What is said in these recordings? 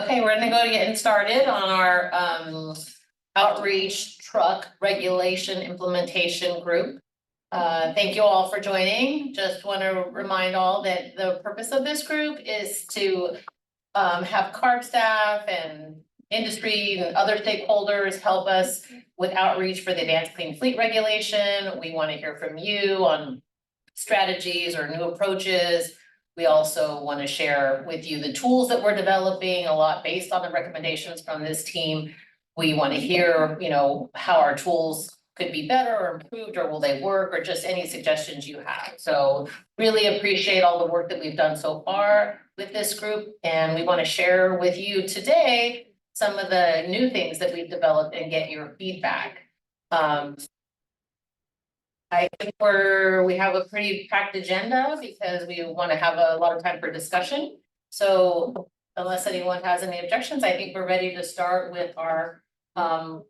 Okay, we're gonna go getting started on our outreach truck regulation implementation group. Thank you all for joining. Just want to remind all that the purpose of this group is to have CARB staff and industry and other stakeholders help us with outreach for the advanced clean fleet regulation. We want to hear from you on strategies or new approaches. We also want to share with you the tools that we're developing, a lot based on the recommendations from this team. We want to hear, how our tools could be better or improved, or will they work, or just any suggestions you have. So really appreciate all the work that we've done so far with this group. And we want to share with you today some of the new things that we've developed and get your feedback. I think we have a pretty packed agenda because we want to have a lot of time for discussion. So unless anyone has any objections, I think we're ready to start with our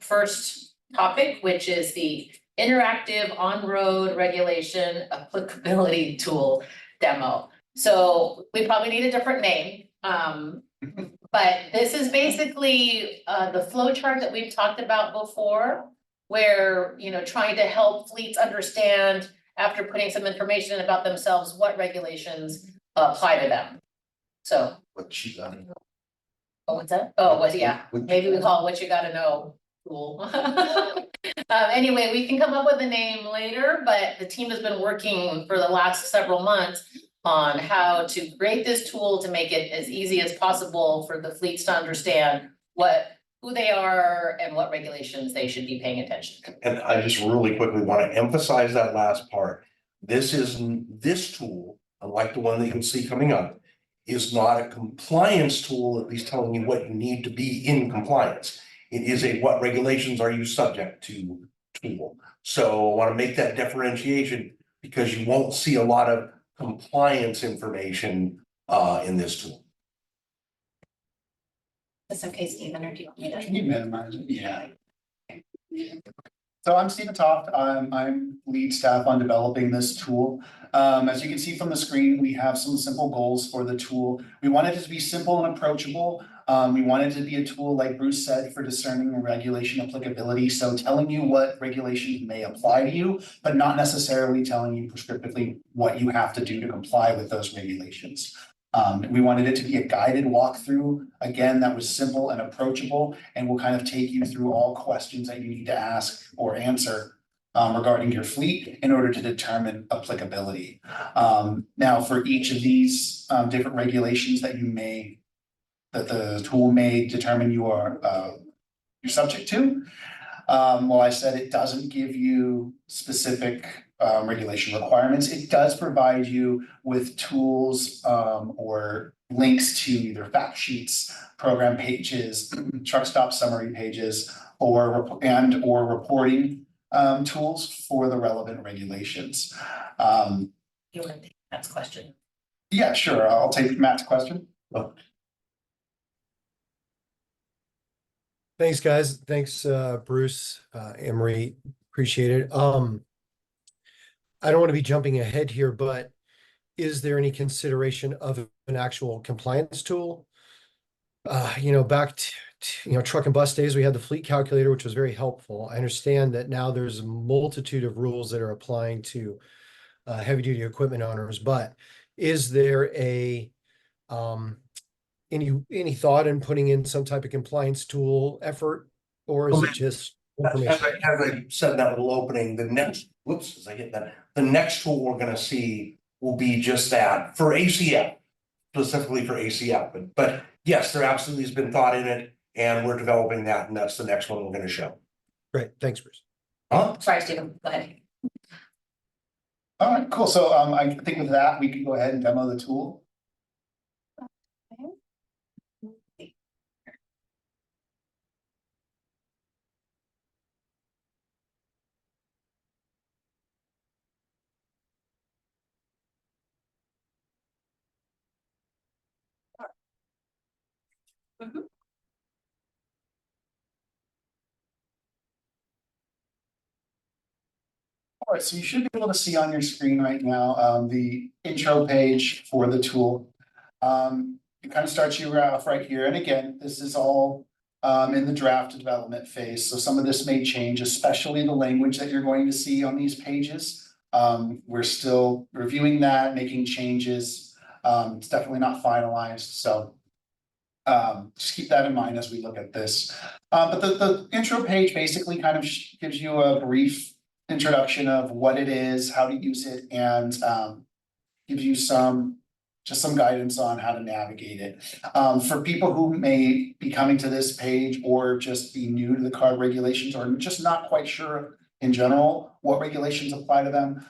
first topic, which is the interactive on-road regulation applicability tool demo. So we probably need a different name. But this is basically the flow chart that we've talked about before, where, trying to help fleets understand, after putting some information about themselves, what regulations apply to them. So. What you gotta know. Oh, what's that? Oh, yeah, maybe we call it what you gotta know tool. Anyway, we can come up with a name later, but the team has been working for the last several months on how to create this tool to make it as easy as possible for the fleets to understand who they are and what regulations they should be paying attention to. And I just really quickly want to emphasize that last part. This tool, unlike the one that you'll see coming up, is not a compliance tool, at least telling you what you need to be in compliance. It is a what regulations are you subject to tool. So I want to make that differentiation because you won't see a lot of compliance information in this tool. That's okay, Stephen, or do you want me to? Can you minimize it? Yeah. So I'm Stephen Toft. I'm lead staff on developing this tool. As you can see from the screen, we have some simple goals for the tool. We wanted it to be simple and approachable. We wanted it to be a tool, like Bruce said, for discerning regulation applicability. So telling you what regulations may apply to you, but not necessarily telling you prescriptively what you have to do to comply with those regulations. We wanted it to be a guided walkthrough, again, that was simple and approachable, and will kind of take you through all questions that you need to ask or answer regarding your fleet in order to determine applicability. Now, for each of these different regulations that the tool may determine you're subject to, well, I said it doesn't give you specific regulation requirements. It does provide you with tools or links to either fact sheets, program pages, truck stop summary pages, or reporting tools for the relevant regulations. You want to take Matt's question? Yeah, sure. I'll take Matt's question. Thanks, guys. Thanks, Bruce, Emery. Appreciate it. I don't want to be jumping ahead here, but is there any consideration of an actual compliance tool? Back to truck and bus days, we had the fleet calculator, which was very helpful. I understand that now there's a multitude of rules that are applying to heavy duty equipment owners, but is there any thought in putting in some type of compliance tool effort, or is it just information? As I said in that little opening, the next tool we're going to see will be just that for ACF, specifically for ACF. But yes, there absolutely has been thought in it, and we're developing that, and that's the next one we're going to show. Great, thanks, Bruce. Sorry, Stephen, go ahead. All right, cool. So I think with that, we can go ahead and demo the tool. All right, so you should be able to see on your screen right now the intro page for the tool. it kind of starts you off right here. And again, this is all in the draft development phase. So some of this may change, especially the language that you're going to see on these pages. We're still reviewing that, making changes. It's definitely not finalized. So just keep that in mind as we look at this. But the intro page basically kind of gives you a brief introduction of what it is, how to use it, and gives you some guidance on how to navigate it. For people who may be coming to this page or just be new to the CARB regulations or just not quite sure in general what regulations apply to them,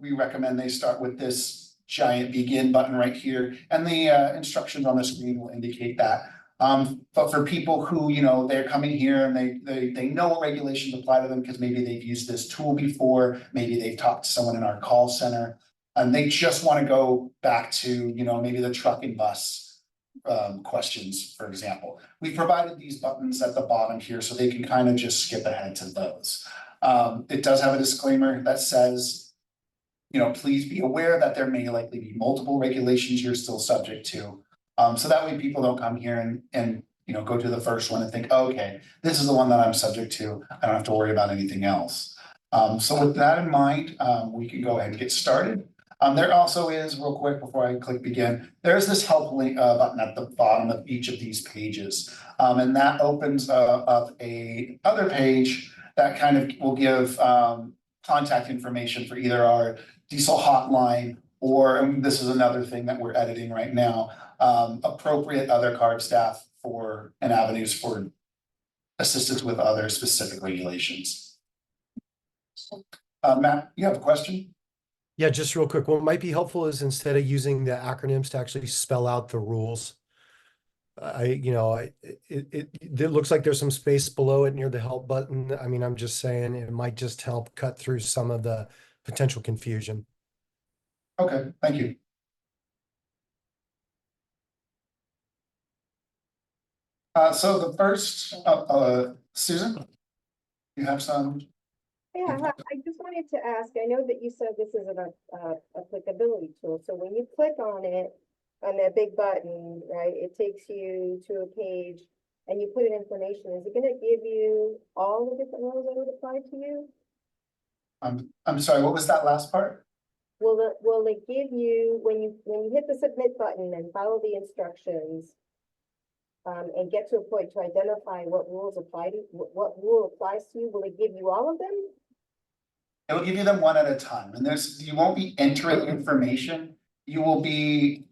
we recommend they start with this giant begin button right here, and the instructions on the screen will indicate that. But for people who, you know, they're coming here and they know what regulations apply to them because maybe they've used this tool before, maybe they've talked to someone in our call center, and they just want to go back to, you know, maybe the truck and bus questions, for example. We provided these buttons at the bottom here so they can kind of just skip ahead to those. It does have a disclaimer that says, you know, please be aware that there may likely be multiple regulations you're still subject to. So that way people don't come here and you know, go to the first one and think, oh, okay, this is the one that I'm subject to. I don't have to worry about anything else. So with that in mind, we can go ahead and get started. There also is, real quick before I click begin, there's this help link button at the bottom of each of these pages. And that opens up a other page that kind of will give contact information for either our diesel hotline or, and this is another thing that we're editing right now, appropriate other CARB staff for and avenues for assistance with other specific regulations. Matt, you have a question? Yeah, just real quick. What might be helpful is instead of using the acronyms to actually spell out the rules. It looks like there's some space below it near the help button. I mean, I'm just saying it might just help cut through some of the potential confusion. Okay, thank you. So the first, Susan, you have some? Yeah, I just wanted to ask, I know that you said this is an applicability tool, so when you click on it, on that big button, right, it takes you to a page and you put in information, is it gonna give you all the different rules that would apply to you? I'm sorry, what was that last part? Will it give you, when you hit the submit button and follow the instructions, and get to a point to identify what rules apply to, what rule applies to you, will it give you all of them? It will give you them one at a time, and you won't be entering information, you will be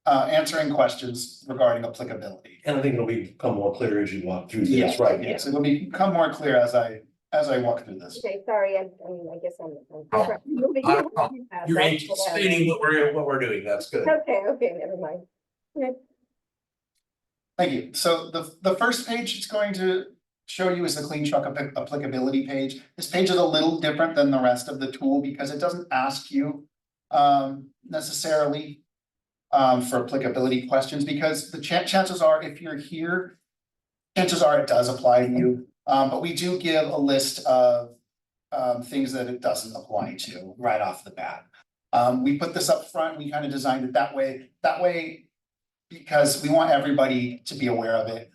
answering questions regarding applicability. And I think it'll become more clear as you walk through Yes, this, right? Yes, it'll become more clear as I walk through this. Okay, sorry, I guess I'm. You're anticipating what we're doing, that's good. Okay, never mind. Okay. Thank you. So the first page it's going to show you is the clean truck applicability page. This page is a little different than the rest of the tool because it doesn't ask you necessarily for applicability questions, because the chances are if you're here, chances are it does apply to you. But we do give a list of things that it doesn't apply to right off the bat. We put this up front, we kind of designed it that way, because we want everybody to be aware of it.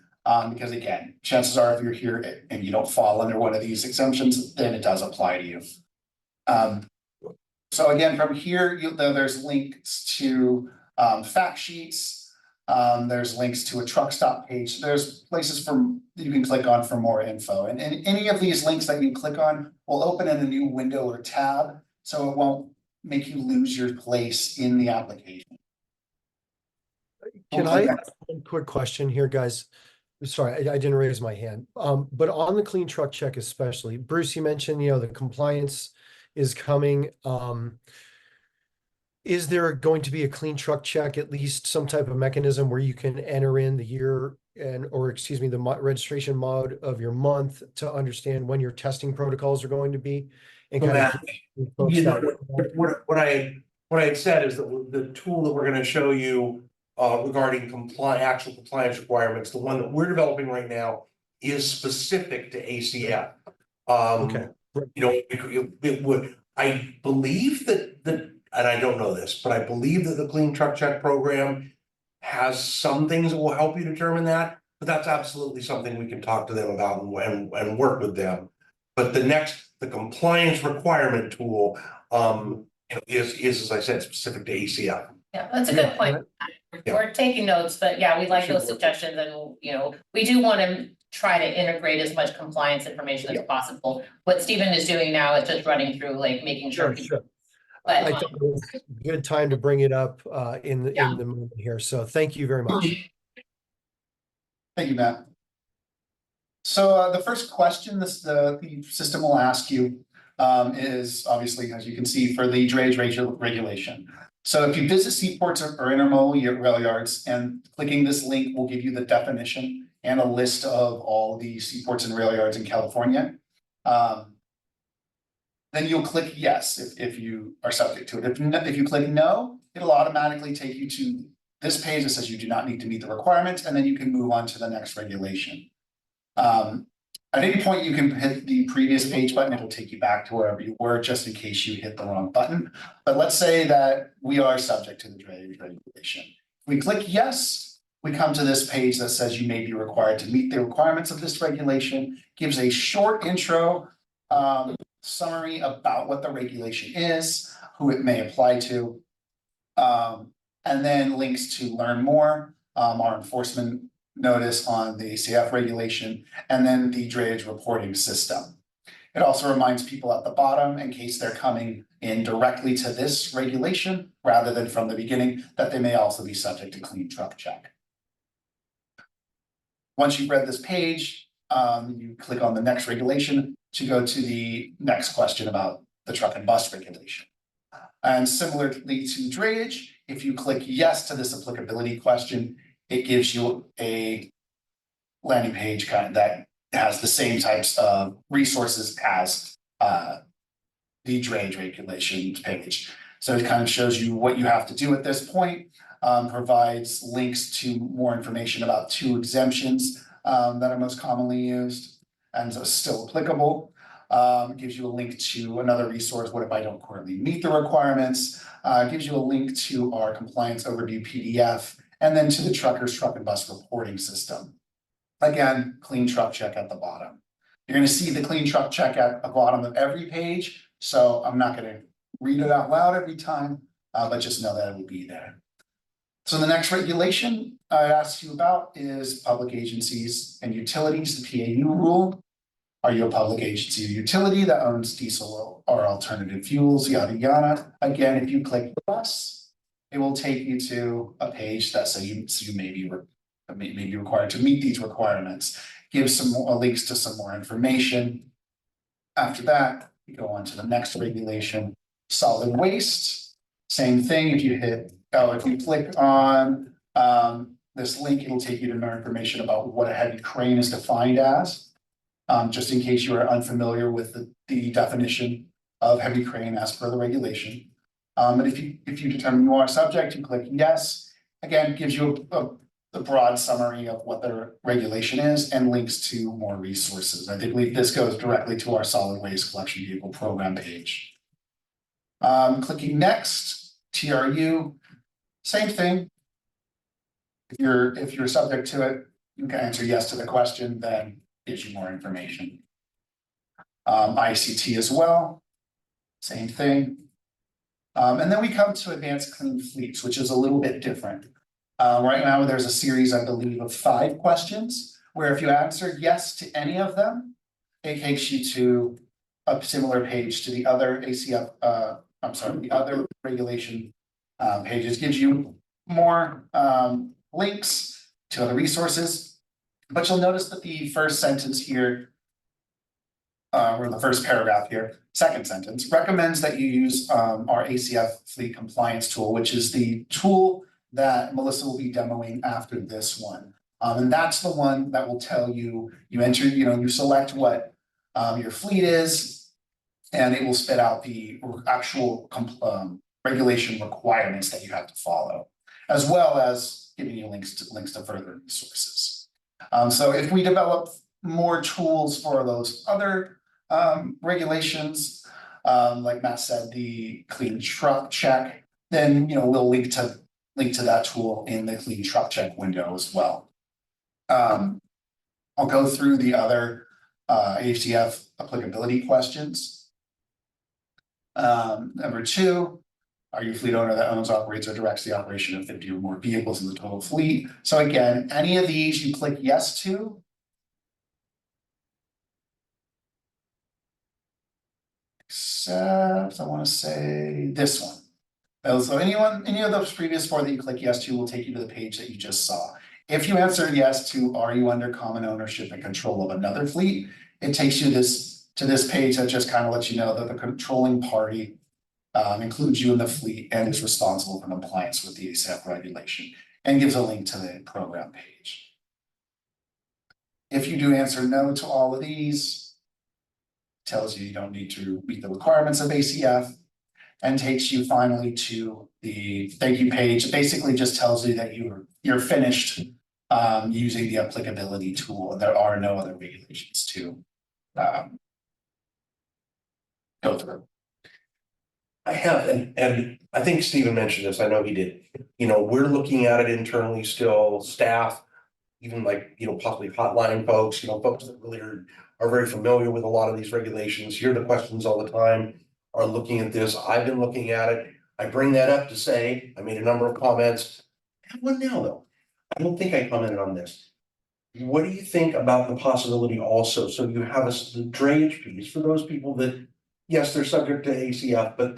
Because again, chances are if you're here and you don't fall under one of these exemptions, then it does apply to you. So again, from here, there's links to fact sheets. There's links to a truck stop page. There's places you can click on for more info. And any of these links that you click on will open in a new window or tab, so it won't make you lose your place in the application. Can I ask one quick question here, guys? Sorry, I didn't raise my hand. But on the clean truck check especially, Bruce, you mentioned, the compliance is coming. Is there going to be a clean truck check, at least some type of mechanism where you can enter in the year the registration mode of your month to understand when your testing protocols are going to be? And What I had said is that the tool that we're going to show you regarding actual compliance requirements, the one that we're developing right now is specific to ACF. Okay. It would, I believe that and I don't know this, but I believe that the Clean Truck Check program has some things that will help you determine that, but that's absolutely something we can talk to them about and work with them. But the compliance requirement tool, is, as I said, specific to ACF. Yeah, that's a good point. We're taking notes, but yeah, we like those suggestions and, we do want to try to integrate as much compliance information as possible. What Stephen is doing now is just running through, like, making sure. Sure. But, I thought it was a good time to bring it up in the moment here. So thank you very much. Thank you, Matt. So the first question the system will ask you is obviously, as you can see, for the drayage regulation. So if you visit seaports or intermodal rail yards, and clicking this link will give you the definition and a list of all the seaports and rail yards in California. Then you'll click yes if you are subject to it. If you click no, it'll automatically take you to this page that says you do not need to meet the requirements, and then you can move on to the next regulation. At any point, you can hit the previous page button. It'll take you back to wherever you were, just in case you hit the wrong button. But let's say that we are subject to the drayage regulation. We click yes, we come to this page that says you may be required to meet the requirements of this regulation, gives a short intro summary about what the regulation is, who it may apply to, and then links to learn more, our enforcement notice on the ACF regulation, and then the drayage reporting system. It also reminds people at the bottom, in case they're coming in directly to this regulation rather than from the beginning, that they may also be subject to clean truck check. Once you've read this page, you click on the next regulation to go to the next question about the truck and bus regulation. And similarly to drayage, if you click yes to this applicability question, it gives you a landing page that has the same types of resources as the drayage regulations page. So it kind of shows you what you have to do at this point, provides links to more information about 2 exemptions that are most commonly used and so still applicable. Gives you a link to another resource, what if I don't currently meet the requirements, gives you a link to our compliance overview PDF, and then to the truck and bus reporting system. Again, clean truck check at the bottom. You're going to see the clean truck check at the bottom of every page, so I'm not going to read it out loud every time, but just know that it will be there. So the next regulation I asked you about is public agencies and utilities, the PAU rule. Are you a public agency or utility that owns diesel or alternative fuels, yada, yada? Again, if you click plus, it will take you to a page that says you may be required to meet these requirements. Give some more links to some more information. After that, you go on to the next regulation, solid waste. Same thing, if you click on this link, it'll take you to more information about what a heavy crane is defined as. Just in case you are unfamiliar with the definition of heavy crane as per the regulation. But if you determine you are subject, you click yes. Again, it gives you a broad summary of what the regulation is and links to more resources. I believe this goes directly to our solid waste collection vehicle program page. Clicking next, TRU, same thing. If you're subject to it, you can answer yes to the question, then gives you more information. ICT as well, same thing. And then we come to advanced clean fleets, which is a little bit different. Right now, there's a series, I believe, of 5 questions, where if you answer yes to any of them, it takes you to a similar page to the other ACF, the other regulation pages, gives you more links to other resources. But you'll notice that the first sentence here, or the first paragraph here, second sentence, recommends that you use our ACF fleet compliance tool, which is the tool that Melissa will be demoing after this one. And that's the one that will tell you, you select what your fleet is, and it will spit out the actual regulation requirements that you have to follow, as well as giving you links to further resources. So if we develop more tools for those other regulations, like Matt said, the clean truck check, then we'll link to link to that tool in the clean truck check window as well. I'll go through the other HDF applicability questions. Number 2, are you a fleet owner that owns, operates, or directs the operation of 50 or more vehicles in the total fleet? So again, any of these you click yes to. Except I want to say this one. So any of those previous 4 that you click yes to will take you to the page that you just saw. If you answer yes to, are you under common ownership and control of another fleet? It takes you to this page that just kind of lets you know that the controlling party includes you in the fleet and is responsible for compliance with the ASAP regulation, and gives a link to the program page. If you do answer no to all of these, tells you don't need to meet the requirements of ACF, and takes you finally to the thank you page. It basically just tells you that you're finished using the applicability tool, and there are no other regulations to go through. I have, and I think Stephen mentioned this, I know he did, we're looking at it internally still, staff, even like, possibly hotline folks, folks that really are very familiar with a lot of these regulations, hear the questions all the time, are looking at this. I've been looking at it. I bring that up to say, I made a number of comments. I have one now though. I don't think I commented on this. What do you think about the possibility also? So you have the drayage piece for those people that, yes, they're subject to ACF, but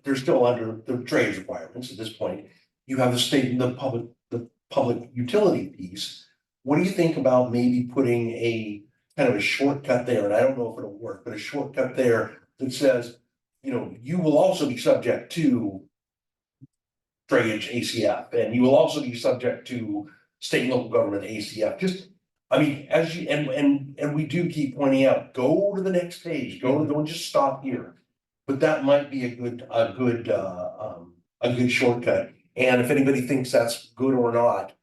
they're still under the drayage requirements at this point. You have the state and the public utility piece. What do you think about maybe putting a kind of a shortcut there? And I don't know if it'll work, but a shortcut there that says, you will also be subject to drayage ACF, and you will also be subject to state and local government ACF. Just, I mean, as you, and we do keep pointing out, go to the next page, don't just stop here. But that might be a good shortcut. And if anybody thinks that's good or not,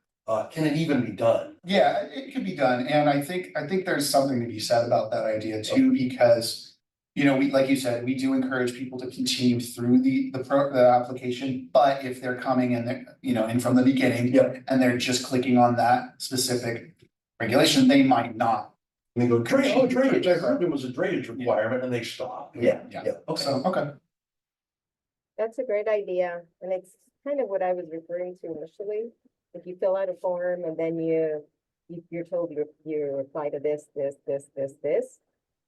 can it even be done? Yeah, it can be done, and I think there's something to be said about that idea too, because we, like you said, we do encourage people to continue through the application, but if they're coming in, in from the beginning, and they're just clicking on that specific regulation, they might not. And they go, drayage, I heard there was a drayage requirement, and they stop. Yeah. Okay. So, okay. That's a great idea, and it's kind of what I was referring to initially. If you fill out a form and then you're told you apply to this.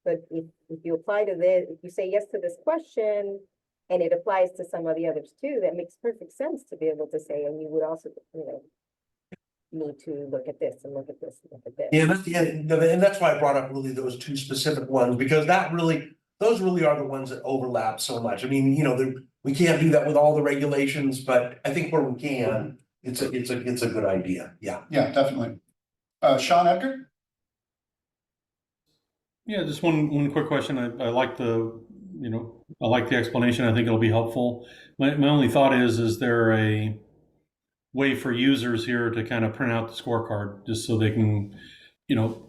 But if you apply to this, if you say yes to this question and it applies to some of the others too, that makes perfect sense to be able to say, and you would also, need to look at this and look at this and look at this. And that's why I brought up really those 2 specific ones, because those really are the ones that overlap so much. I mean, we can't do that with all the regulations, but I think where we can, it's a good idea. Yeah. Yeah, definitely. Sean, Edgar? Yeah, just one quick question. I like the explanation. I think it'll be helpful. My only thought is there a way for users here to kind of print out the scorecard just so they can,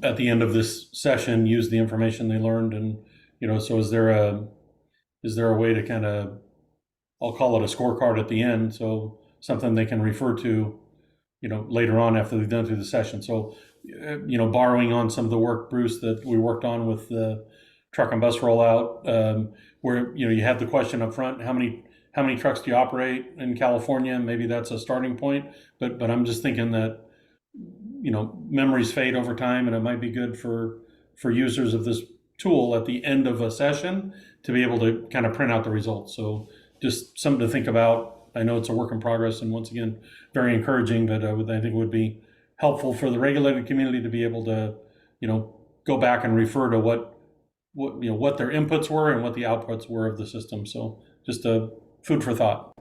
at the end of this session, use the information they learned? And, so is there a way to kind of, I'll call it a scorecard at the end, so something they can refer to, later on after they've done through the session. So, borrowing on some of the work, Bruce, that we worked on with the truck and bus rollout, where, you have the question up front, how many trucks do you operate in California? Maybe that's a starting point, but I'm just thinking that, memories fade over time, and it might be good for users of this tool at the end of a session to be able to kind of print out the results. So just something to think about. I know it's a work in progress, and once again, very encouraging, but I think it would be helpful for the regulated community to be able to, go back and refer to what their inputs were and what the outputs were of the system. So just a food for thought.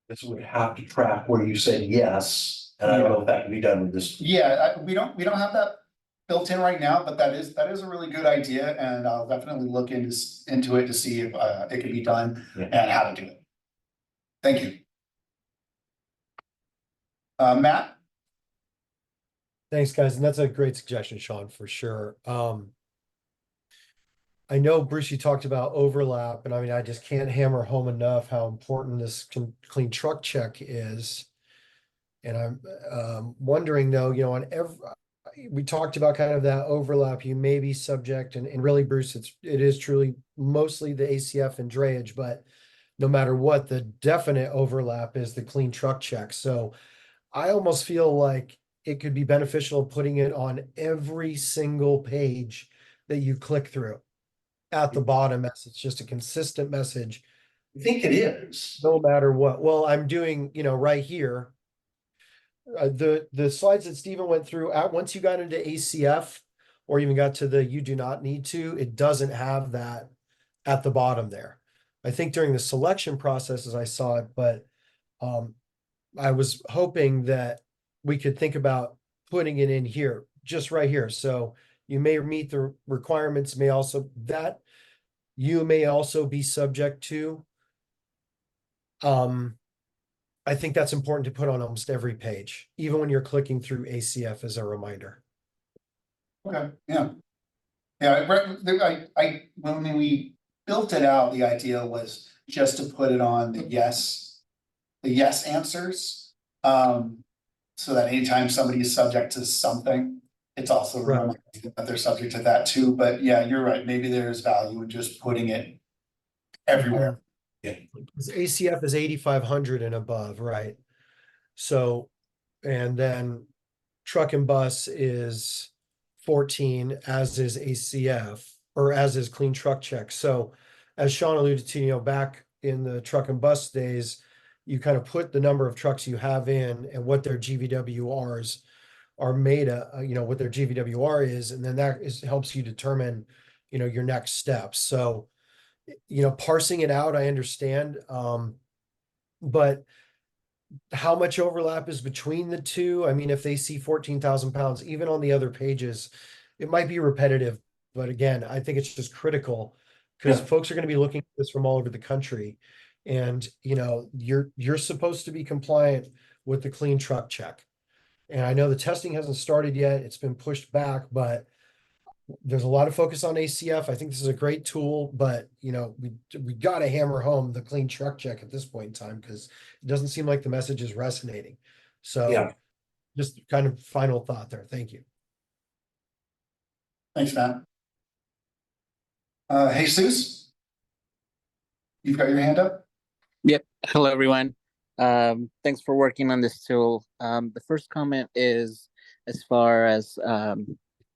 This would have to track where you say yes, and I don't know if that can be done with this. Yeah, we don't have that built in right now, but that is a really good idea, and I'll definitely look into it to see if it can be done and how to do it. Thank you. Matt? Thanks, guys, and that's a great suggestion, Sean, for sure. I know, Bruce, you talked about overlap, and I mean, I just can't hammer home enough how important this clean truck check is. And I'm wondering though, on we talked about kind of that overlap, you may be subject, and really, Bruce, it is truly mostly the ACF and drayage, but no matter what, the definite overlap is the clean truck check. So I almost feel like it could be beneficial putting it on every single page that you click through at the bottom, as it's just a consistent message, I think it is. no matter what. Well, I'm doing, right here. The slides that Stephen went through, once you got into ACF or even got to the you do not need to, it doesn't have that at the bottom there. I think during the selection processes I saw it, but I was hoping that we could think about putting it in here, just right here. So you may meet the requirements, you may also be subject to. I think that's important to put on almost every page, even when you're clicking through ACF as a reminder. Okay, yeah. Yeah, when we built it out, the idea was just to put it on the yes answers. So that anytime somebody is subject to something, it's also Right. reminding that they're subject to that too. But yeah, you're right. Maybe there's value in just putting it everywhere. Because ACF is 8,500 and above, right? So, and then truck and bus is 14, as is ACF, or as is clean truck check. So as Sean alluded to, back in the truck and bus days, you kind of put the number of trucks you have in and what their GVWRs are made of, what their GVWR is, and then helps you determine, your next steps. So, parsing it out, I understand. But how much overlap is between the two? I mean, if they see 14,000 pounds, even on the other pages, it might be repetitive. But again, I think it's just critical because Yeah. folks are going to be looking at this from all over the country. And, you're supposed to be compliant with the clean truck check. And I know the testing hasn't started yet. It's been pushed back, but there's a lot of focus on ACF. I think this is a great tool, but we got to hammer home the clean truck check at this point in time because it doesn't seem like the message is resonating. So Yeah. just kind of final thought there. Thank you. Thanks, Matt. Jesus, you've got your hand up? Yep. Hello, everyone. Thanks for working on this tool. The first comment is as far as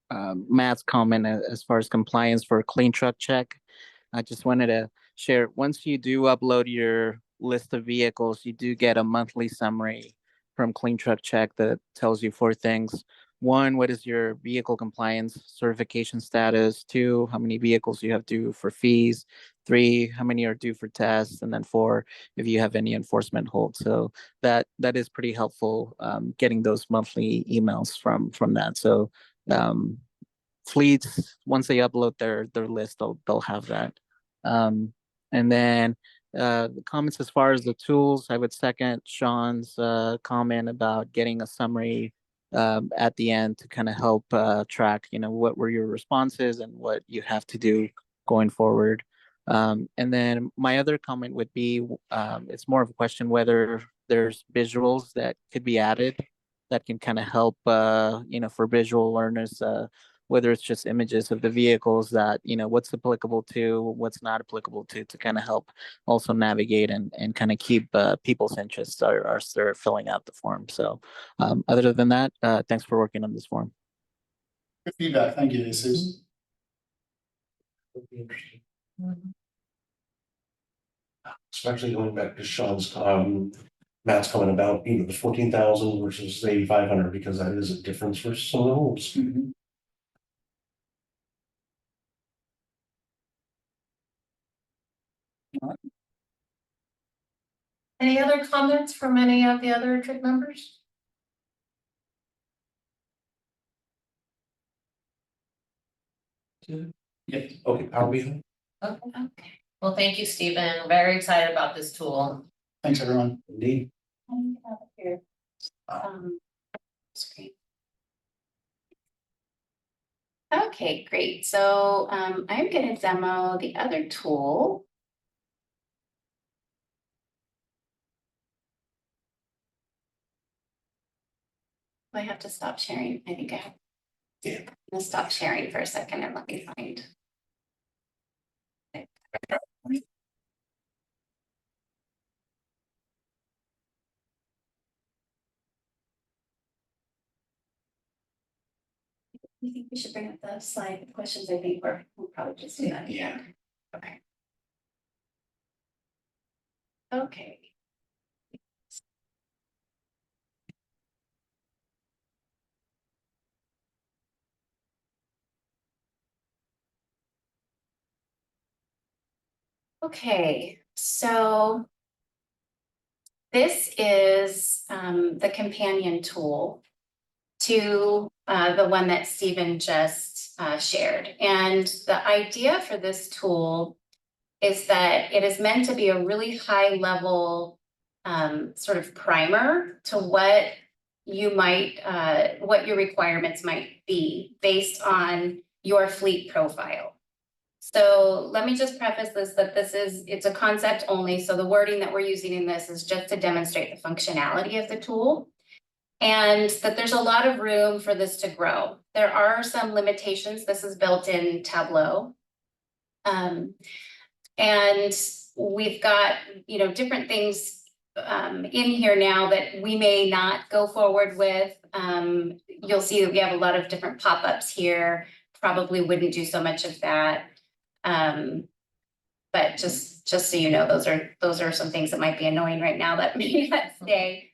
Matt's comment as far as compliance for clean truck check. I just wanted to share, once you do upload your list of vehicles, you do get a monthly summary from Clean Truck Check that tells you 4 things. 1, what is your vehicle compliance certification status? 2, how many vehicles you have due for fees? 3, how many are due for tests? And then 4, if you have any enforcement hold. So that is pretty helpful, getting those monthly emails from that. So fleets, once they upload their list, they'll have that. And then the comments as far as the tools, I would second Sean's comment about getting a summary at the end to kind of help track, what were your responses and what you have to do going forward. And then my other comment would be, it's more of a question whether there's visuals that could be added that can kind of help, for visual learners, whether it's just images of the vehicles that, what's applicable to, what's not applicable to kind of help also navigate and kind of keep people's interests as they're filling out the form. So other than that, thanks for working on this form. Good feedback. Thank you, Jesus. Especially going back to Sean's, Matt's comment about, the 14,000 versus 8,500, because that is a difference for some of the rules. Mhm. Any other comments from any of the other TRIG members? Yeah, okay, are we? Okay. Well, thank you, Stephen. Very excited about this tool. Thanks, everyone. Indeed. Here. Screen. Okay. Okay, great. So I'm going to demo the other tool. I have to stop sharing. I think I have. Yeah. I'm gonna stop sharing for a second and let me find. You think we should bring up the slide questions? I think we'll probably just do that. Yeah. Okay. Okay. Okay, so this is the companion tool to the one that Stephen just shared. And the idea for this tool is that it is meant to be a really high level sort of primer to what you might, what your requirements might be based on your fleet profile. So let me just preface this, that it's a concept only. So the wording that we're using in this is just to demonstrate the functionality of the tool. And that there's a lot of room for this to grow. There are some limitations. This is built in Tableau. And we've got, different things in here now that we may not go forward with. You'll see that we have a lot of different pop-ups here. Probably wouldn't do so much of that. But just so you know, those are some things that might be annoying right now that may not stay.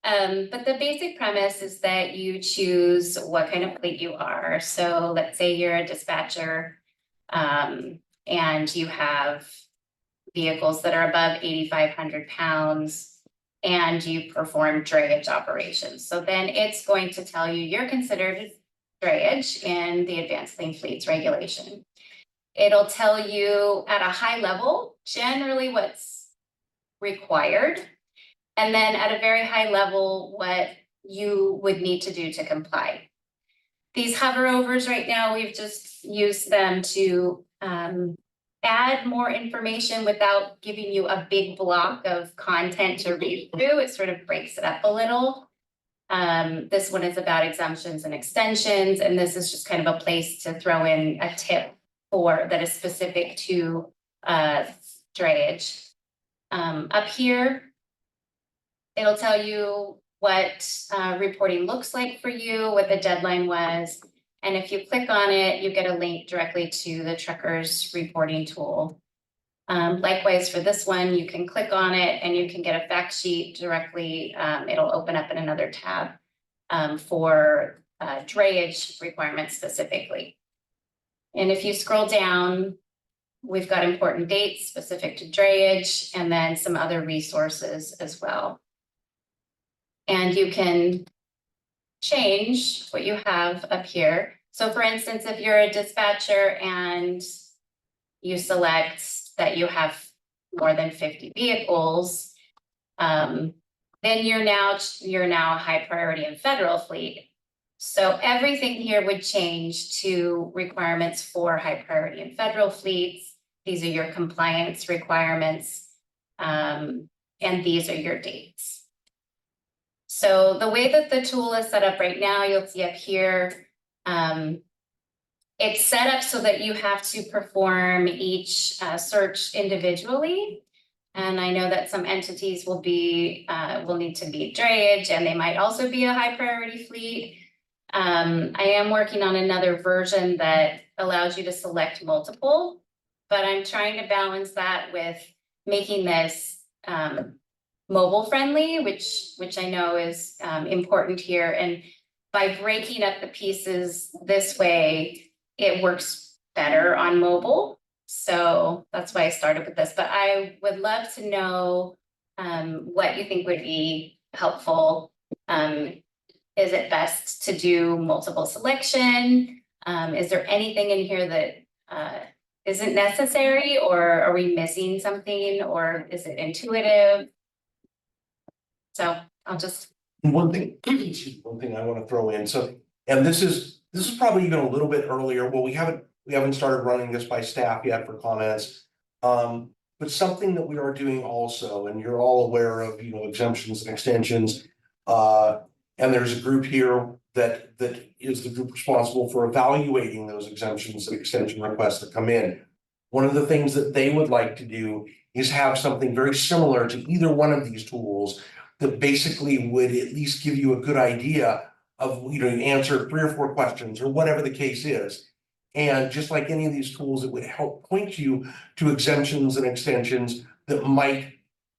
But the basic premise is that you choose what kind of fleet you are. So let's say you're a dispatcher, and you have vehicles that are above 8,500 pounds and you perform drayage operations. So then it's going to tell you you're considered drayage in the Advanced Clean Fleets regulation. It'll tell you at a high level, generally what's required. And then at a very high level, what you would need to do to comply. These hover overs right now, we've just used them to add more information without giving you a big block of content to read through. It sort of breaks it up a little. This one is about exemptions and extensions, and this is just kind of a place to throw in a tip that is specific to drayage. Up here, it'll tell you what reporting looks like for you, what the deadline was. And if you click on it, you get a link directly to the truckers reporting tool. Likewise for this one, you can click on it and you can get a fact sheet directly. It'll open up in another tab for drayage requirements specifically. And if you scroll down, we've got important dates specific to drayage and then some other resources as well. And you can change what you have up here. So for instance, if you're a dispatcher and you select that you have more than 50 vehicles, then you're now a high priority in federal fleet. So everything here would change to requirements for high priority in federal fleets. These are your compliance requirements, and these are your dates. So the way that the tool is set up right now, you'll see up here, it's set up so that you have to perform each search individually. And I know that some entities will need to be drayage, and they might also be a high priority fleet. I am working on another version that allows you to select multiple, but I'm trying to balance that with making this mobile friendly, which I know is important here. And by breaking up the pieces this way, it works better on mobile. So that's why I started with this, but I would love to know what you think would be helpful. Is it best to do multiple selection? Is there anything in here that isn't necessary, or are we missing something, or is it intuitive? So I'll just. One thing I want to throw in, and this is this is probably even a little bit earlier. Well, we haven't started running this by staff yet for comments. But something that we are doing also, and you're all aware of, exemptions and extensions. And there's a group here that is the group responsible for evaluating those exemptions and extension requests that come in. One of the things that they would like to do is have something very similar to either one of these tools that basically would at least give you a good idea of, answer 3 or 4 questions or whatever the case is. And just like any of these tools, it would help point you to exemptions and extensions that might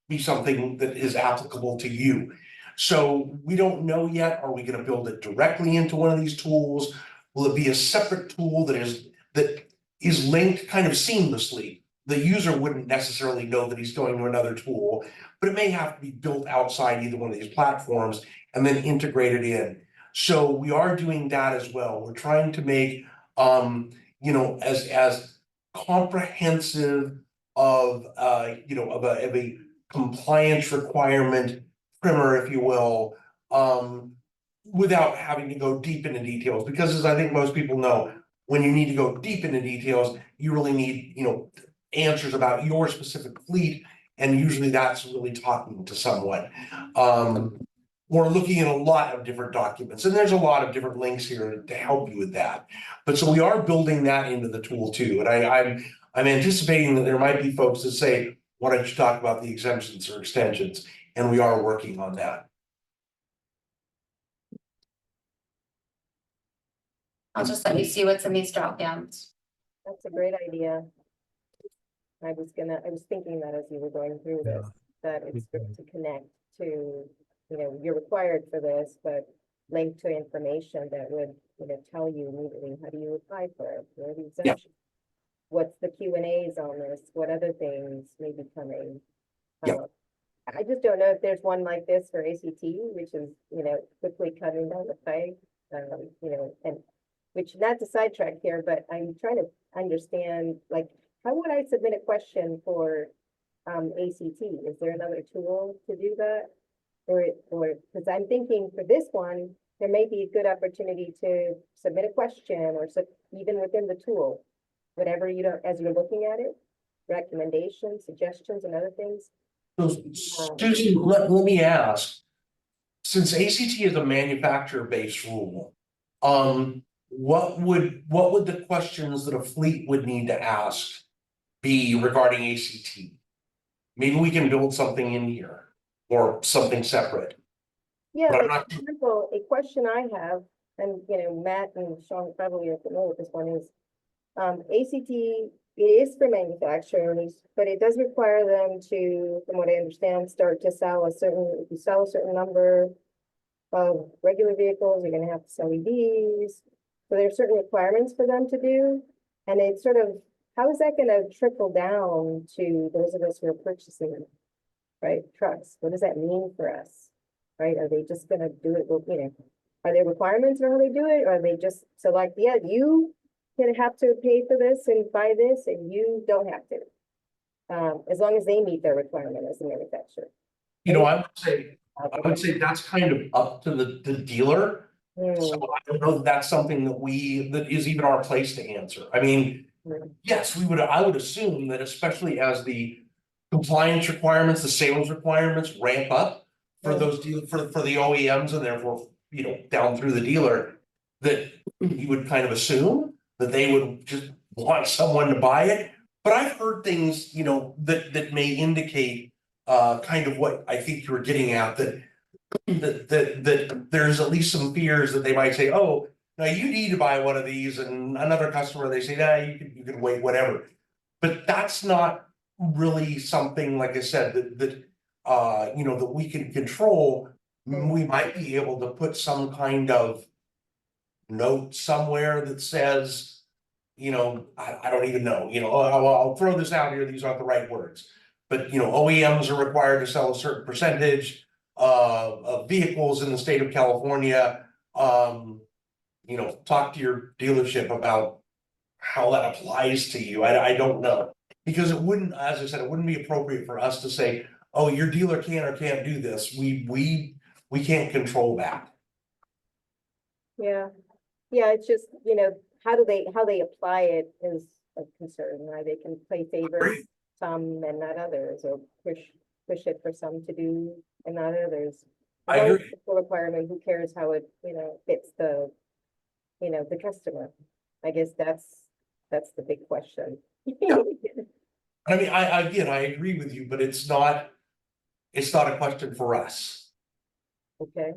be something that is applicable to you. So we don't know yet. Are we going to build it directly into one of these tools? Will it be a separate tool that is linked kind of seamlessly? The user wouldn't necessarily know that he's going to another tool, but it may have to be built outside either one of these platforms and then integrated in. So we are doing that as well. We're trying to make as comprehensive of a compliance requirement primer, if you will, without having to go deep into details. Because as I think most people know, when you need to go deep into details, you really need, answers about your specific fleet, and usually that's really talking to someone. We're looking at a lot of different documents, and there's a lot of different links here to help you with that. But so we are building that into the tool too. And I'm anticipating that there might be folks that say, why don't you talk about the exemptions or extensions? And we are working on that. I'll just let you see what's in these drop downs. That's a great idea. I was thinking that as you were going through this, that it's good to connect to, you're required for this, but link to information that would, tell you immediately, how do you apply for it? Where are the exemptions? What's the Q&As on this? What other things may be coming? I just don't know if there's one like this for ACT, which is, quickly coming down the pipe, and which, not to sidetrack here, but I'm trying to understand, like, how would I submit a question for ACT? Is there another tool to do that? Or because I'm thinking for this one, there may be a good opportunity to submit a question, or even within the tool, whatever as you're looking at it, recommendations, suggestions, and other things. So Susan, let me ask, since ACT is a manufacturer-based rule, what would the questions that a fleet would need to ask be regarding ACT? Maybe we can build something in here or something separate. Yeah, But I'm like, not- for example, a question I have, and Matt and Sean probably are familiar with this one, is ACT, it is for manufacturers, but it does require them to, from what I understand, start to sell if you sell a certain number of regular vehicles, you're gonna have to sell EVs. So there are certain requirements for them to do. And it's sort of, how is that gonna trickle down to those of us who are purchasing, right, trucks? What does that mean for us, right? Are they just gonna do it, are there requirements for how they do it? Or are they just, so like, yeah, you can have to pay for this and buy this, and you don't have to. As long as they meet their requirement as a manufacturer. I would say that's kind of up to the dealer. So I don't know if that's something that is even our place to answer. I mean, yes, I would assume that, especially as the compliance requirements, the sales requirements ramp up for those for the OEMs, and therefore, down through the dealer, that you would kind of assume that they would just want someone to buy it. But I've heard things, that may indicate kind of what I think you were getting at, that there's at least some fears that they might say, oh, now you need to buy one of these, and another customer, they say, nah, you can wait, whatever. But that's not really something, like I said, that we can control. We might be able to put some kind of note somewhere that says, I don't even know, I'll throw this out here, these aren't the right words. But, OEMs are required to sell a certain percentage of vehicles in the state of California. Talk to your dealership about how that applies to you. I don't know. Because it wouldn't, as I said, it wouldn't be appropriate for us to say, oh, your dealer can or can't do this. We can't control that. Yeah, Yeah, it's just, how they apply it is a concern, right? They can play favorites some and not others, or push it for some to do and not others. I As long as agree. it's a requirement, who cares how it, fits the, the customer? I guess that's the big question. I mean, I agree with you, but it's not a question for us. Okay,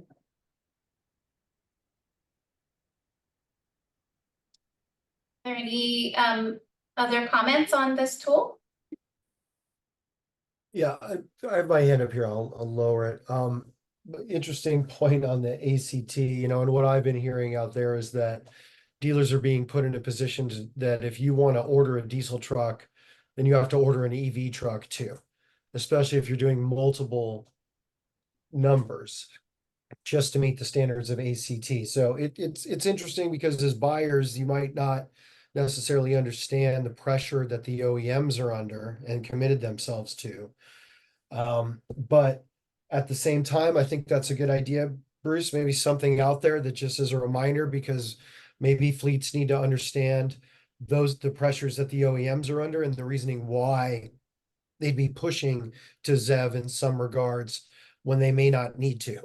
Are there any other comments on this tool? Yeah, I have my hand up here. I'll lower it. But interesting point on the ACT, and what I've been hearing out there is that dealers are being put in a position that if you want to order a diesel truck, then you have to order an EV truck too, especially if you're doing multiple numbers just to meet the standards of ACT. So it's interesting because as buyers, you might not necessarily understand the pressure that the OEMs are under and committed themselves to. But at the same time, I think that's a good idea, Bruce, maybe something out there that just is a reminder, because maybe fleets need to understand the pressures that the OEMs are under and the reasoning why they'd be pushing to ZEV in some regards when they may not need to,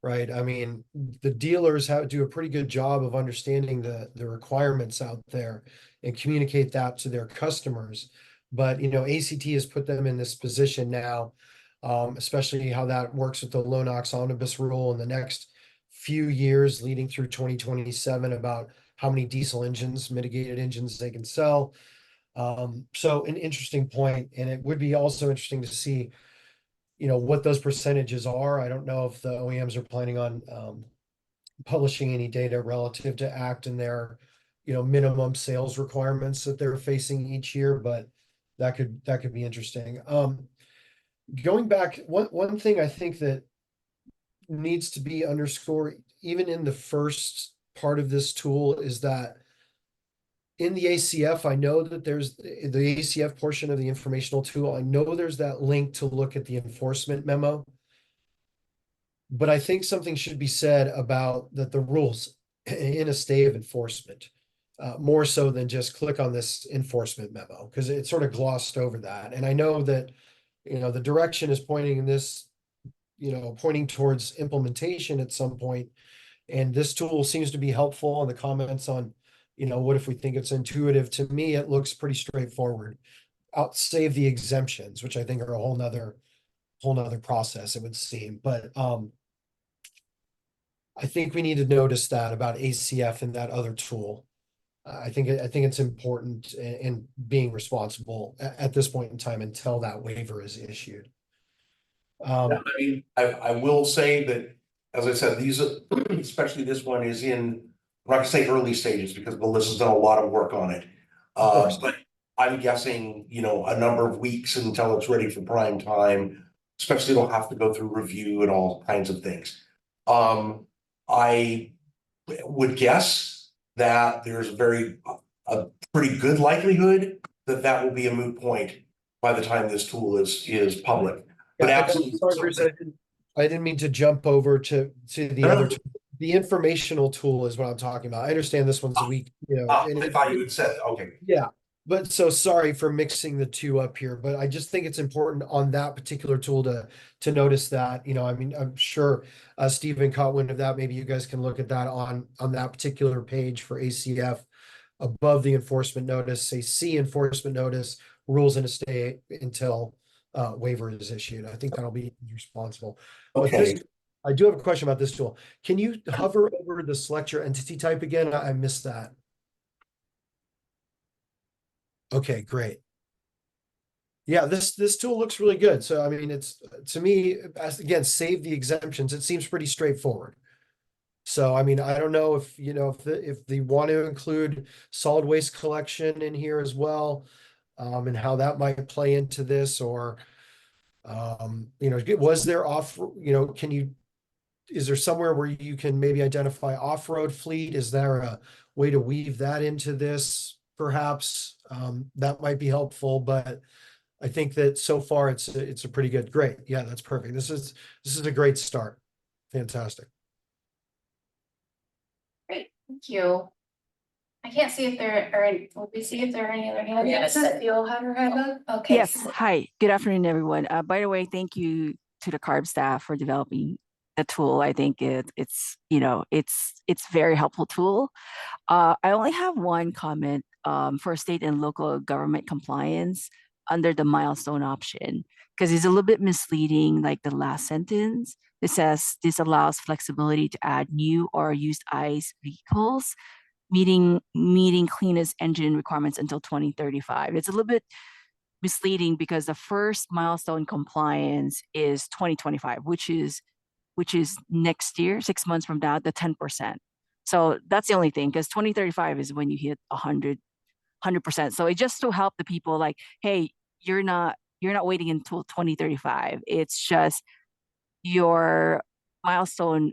right? I mean, the dealers do a pretty good job of understanding the requirements out there and communicate that to their customers. But, ACT has put them in this position now, especially how that works with the low NOx omnibus rule in the next few years leading through 2027 about how many diesel engines, mitigated engines they can sell. So an interesting point, and it would be also interesting to see, what those percentages are. I don't know if the OEMs are planning on publishing any data relative to ACT and their, minimum sales requirements that they're facing each year, but that could be interesting. Going back, one thing I think that needs to be underscored, even in the first part of this tool, is that in the ACF, I know that there's the ACF portion of the informational tool. I know there's that link to look at the enforcement memo. But I think something should be said about the rules in a stay of enforcement, more so than just click on this enforcement memo, because it sort of glossed over that. And I know that, the direction is pointing in this, pointing towards implementation at some point. And this tool seems to be helpful on the comments on, what if we think it's intuitive? To me, it looks pretty straightforward. Save the exemptions, which I think are a whole nother process, it would seem. But I think we need to notice that about ACF and that other tool. I think it's important in being responsible at this point in time until that waiver is issued. I mean, I will say that, as I said, these are, especially this one is in, I'm not gonna say early stages because Melissa's done a lot of work on it. course. But I'm guessing, a number of weeks until it's ready for prime time, especially it'll have to go through review and all kinds of things. I would guess that there's a pretty good likelihood that will be a moot point by the time this tool is public. But absolutely. Sorry, Bruce, I didn't mean to jump over to the other tool. The informational tool is what I'm talking about. I understand this one's a week, and I thought you had said, okay. Yeah, but so sorry for mixing the two up here, but I just think it's important on that particular tool to notice that, I mean, I'm sure Stephen caught wind of that. Maybe you guys can look at that on that particular page for ACF above the enforcement notice, say C enforcement notice, rules in a stay until waiver is issued. I think that'll be responsible. But I do have a question about this tool. Can you hover over the select your entity type again? I missed that. Okay, great. Yeah, this tool looks really good. So I mean, it's, to me, again, save the exemptions. It seems pretty straightforward. So I mean, I don't know if if they want to include solid waste collection in here as well, and how that might play into this, or was there is there somewhere where you can maybe identify off-road fleet? Is there a way to weave that into this? Perhaps that might be helpful, but I think that so far it's a pretty good. Great, yeah, that's perfect. This is a great start. Fantastic. Thank you. I can't see if there are, will we see if there are any other hands? Yes, Cecile had her hand up. Okay. Yes, hi, good afternoon, everyone. By the way, thank you to the CARB staff for developing the tool. I think it's very helpful tool. I only have one comment for state and local government compliance under the milestone option, because it's a little bit misleading, like the last sentence. It says this allows flexibility to add new or used ICE vehicles meeting cleanest engine requirements until 2035. It's a little bit misleading because the first milestone compliance is 2025, which is next year, 6 months from now, the 10%. So that's the only thing, because 2035 is when you hit 100%. So it just to help the people like, hey, you're not waiting until 2035. It's just your milestone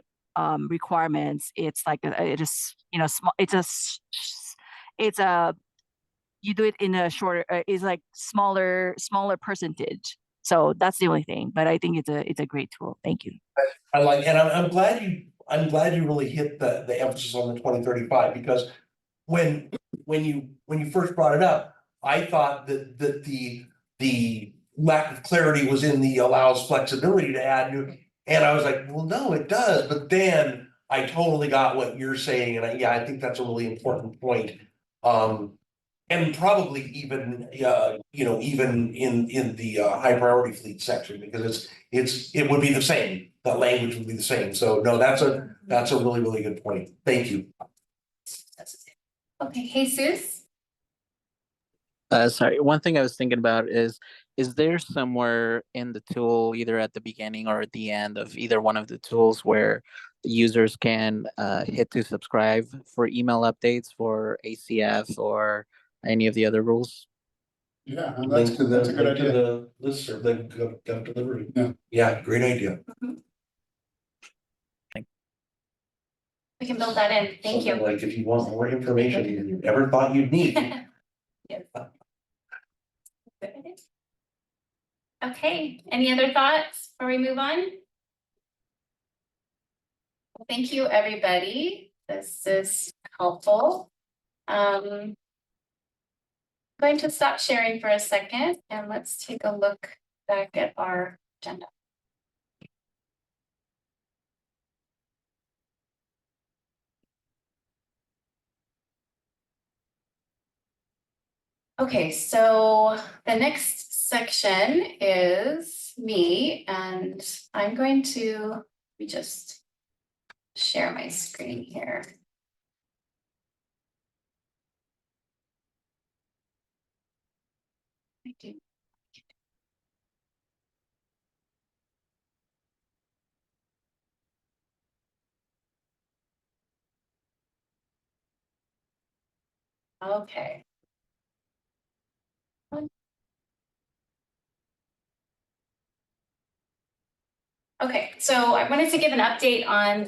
requirements. It's like it is, small. It's a you do it in a shorter. It's like smaller percentage. So that's the only thing. But I think it's a great tool. Thank you. I like, and I'm glad you really hit the emphasis on the 2035, because when you first brought it up, I thought that the lack of clarity was in the allows flexibility to add new, and I was like, well, no, it does. But then I totally got what you're saying, and I think that's a really important point. And probably even even in the high priority fleet section, because it would be the same. The language would be the same. So no, that's a really, really good point. Thank you. Okay, Jesus. Sorry, one thing I was thinking about is there somewhere in the tool, either at the beginning or at the end of either one of the tools, where users can hit to subscribe for email updates for ACF or any of the other rules? Yeah, Link to the that's a good link to idea. the listserv, the gov delivery. Yeah. Yeah, great idea. We can build that in. Thank Something you. like if you want more information than you ever thought you'd need. Yes. Okay, any other thoughts before we move on? Well, thank you, everybody. This is helpful. I'm going to stop sharing for a second and let's take a look back at our agenda. Okay, so the next section is me, and I'm going to, let me just share my screen here. I do. Okay. Okay, so I wanted to give an update on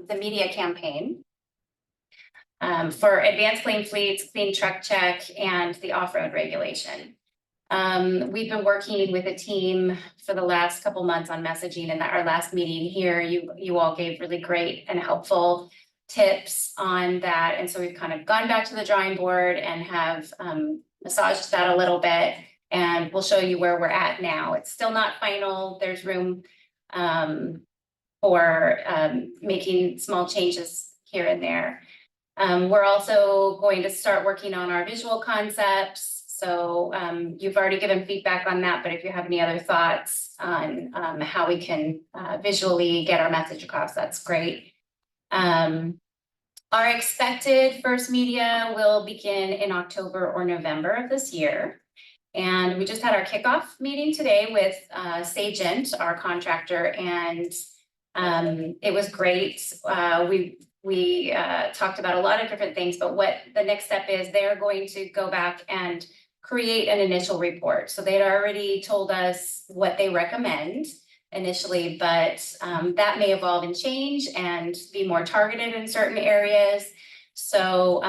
the media campaign for advanced clean fleets, clean truck check, and the off-road regulation. We've been working with a team for the last couple months on messaging, and at our last meeting here, you all gave really great and helpful tips on that. And so we've kind of gone back to the drawing board and have massaged that a little bit, and we'll show you where we're at now. It's still not final. There's room for making small changes here and there. We're also going to start working on our visual concepts. So you've already given feedback on that, but if you have any other thoughts on how we can visually get our message across, that's great. Our expected first media will begin in October or November of this year. And we just had our kickoff meeting today with Sagent, our contractor, and it was great. We talked about a lot of different things, but what the next step is, they're going to go back and create an initial report. So they'd already told us what they recommend initially, but that may evolve and change and be more targeted in certain areas. So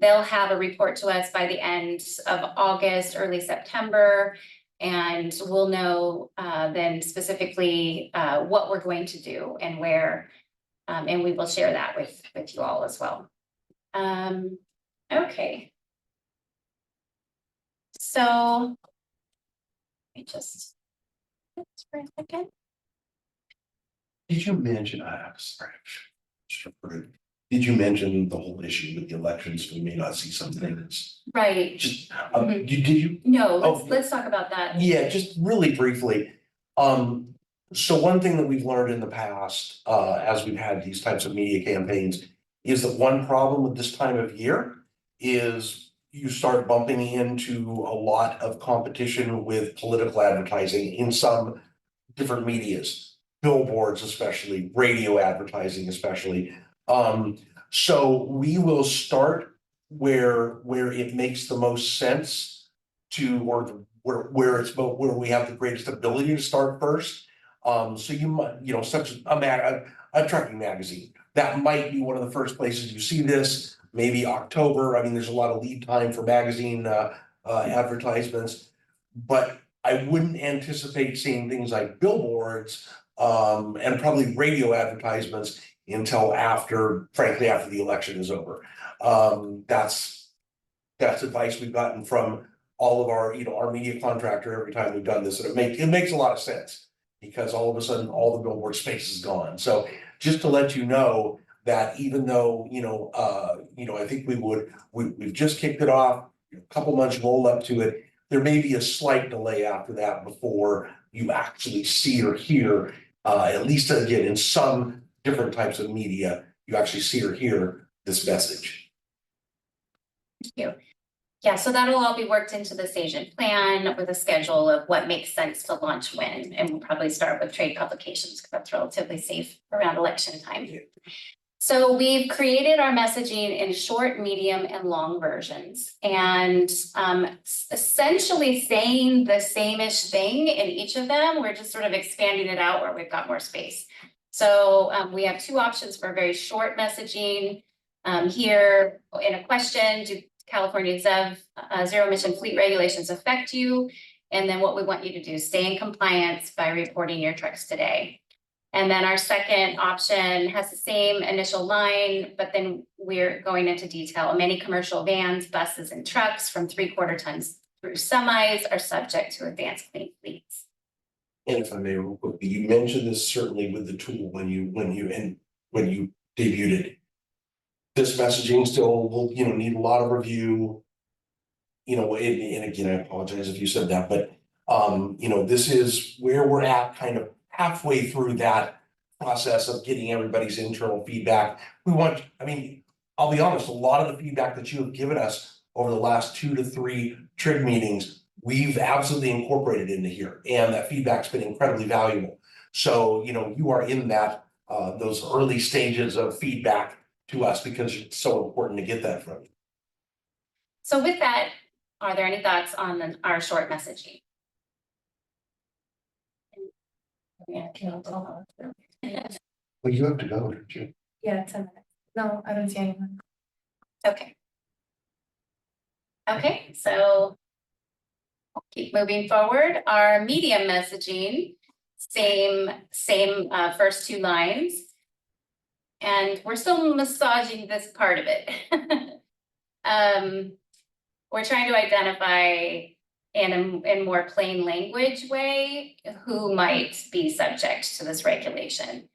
they'll have a report to us by the end of August, early September, and we'll know then specifically what we're going to do and where And we will share that with you all as well. Okay. So, let me just, for a second. Did you mention, sorry, did you mention the whole issue with the elections? We may not see some things. Right. Just, Mhm. did you? No, Oh. let's talk about that. Yeah, just really briefly. So one thing that we've learned in the past, as we've had these types of media campaigns, is that one problem with this time of year is you start bumping into a lot of competition with political advertising in some different medias, billboards especially, radio advertising especially. So we will start where it makes the most sense to, or where where we have the greatest ability to start first. So you might, such a trucking magazine, that might be one of the first places you see this, maybe October. I mean, there's a lot of lead time for magazine advertisements, but I wouldn't anticipate seeing things like billboards and probably radio advertisements until frankly, after the election is over. That's advice we've gotten from all of our, our media contractor every time we've done this, and it makes a lot of sense because all of a sudden all the billboard space is gone. So just to let you know that even though, I think we've just kicked it off, a couple months roll up to it, there may be a slight delay after that before you actually see or hear, at least again, in some different types of media, you actually see or hear this message. Thank you. Yeah, so that'll all be worked into the agent plan with a schedule of what makes sense to launch when, and we'll probably start with trade publications because that's relatively safe around election time. Yeah. So we've created our messaging in short, medium, and long versions, and essentially saying the same-ish thing in each of them. We're just sort of expanding it out where we've got more space. So we have two options for very short messaging. Here in a question, do California ZEV zero-emission fleet regulations affect you? And then what we want you to do, stay in compliance by reporting your trucks today. And then our second option has the same initial line, but then we're going into detail. Many commercial vans, buses, and trucks from 3/4 tons through semis are subject to advanced clean fleets. And if I may, real quickly, you mentioned this certainly with the tool when you debuted it. This messaging still will, need a lot of review. And again, I apologize if you said that, but this is where we're at, kind of halfway through that process of getting everybody's internal feedback. I'll be honest, a lot of the feedback that you have given us over the last 2 to 3 TRIG meetings, we've absolutely incorporated into here, and that feedback's been incredibly valuable. So, you are in that, those early stages of feedback to us because it's so important to get that from you. So with that, are there any thoughts on our short messaging? Well, you have to go, don't you? Yeah, 10 minutes. No, I don't see anyone. Okay. Okay, so we'll keep moving forward. Our medium messaging, same first 2 lines. And we're still massaging this part of it. We're trying to identify in a more plain language way who might be subject to this regulation,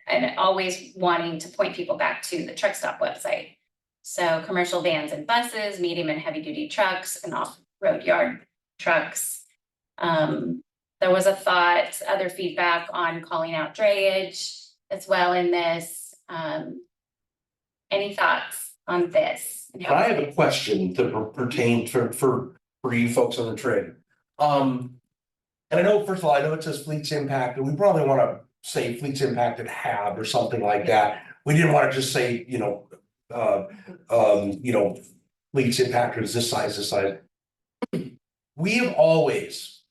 and always wanting to point people back to the truck stop website. So commercial vans and buses, medium and heavy duty trucks, and off-road yard trucks. There was a thought, other feedback on calling out drayage as well in this. Any thoughts on this? I have a question that pertains for you folks on the TRIG. And I know, first of all, I know it says fleets impact, and we probably want to say fleets impacted have or something like that. We didn't want to just say, fleets impacted is this size. We have always,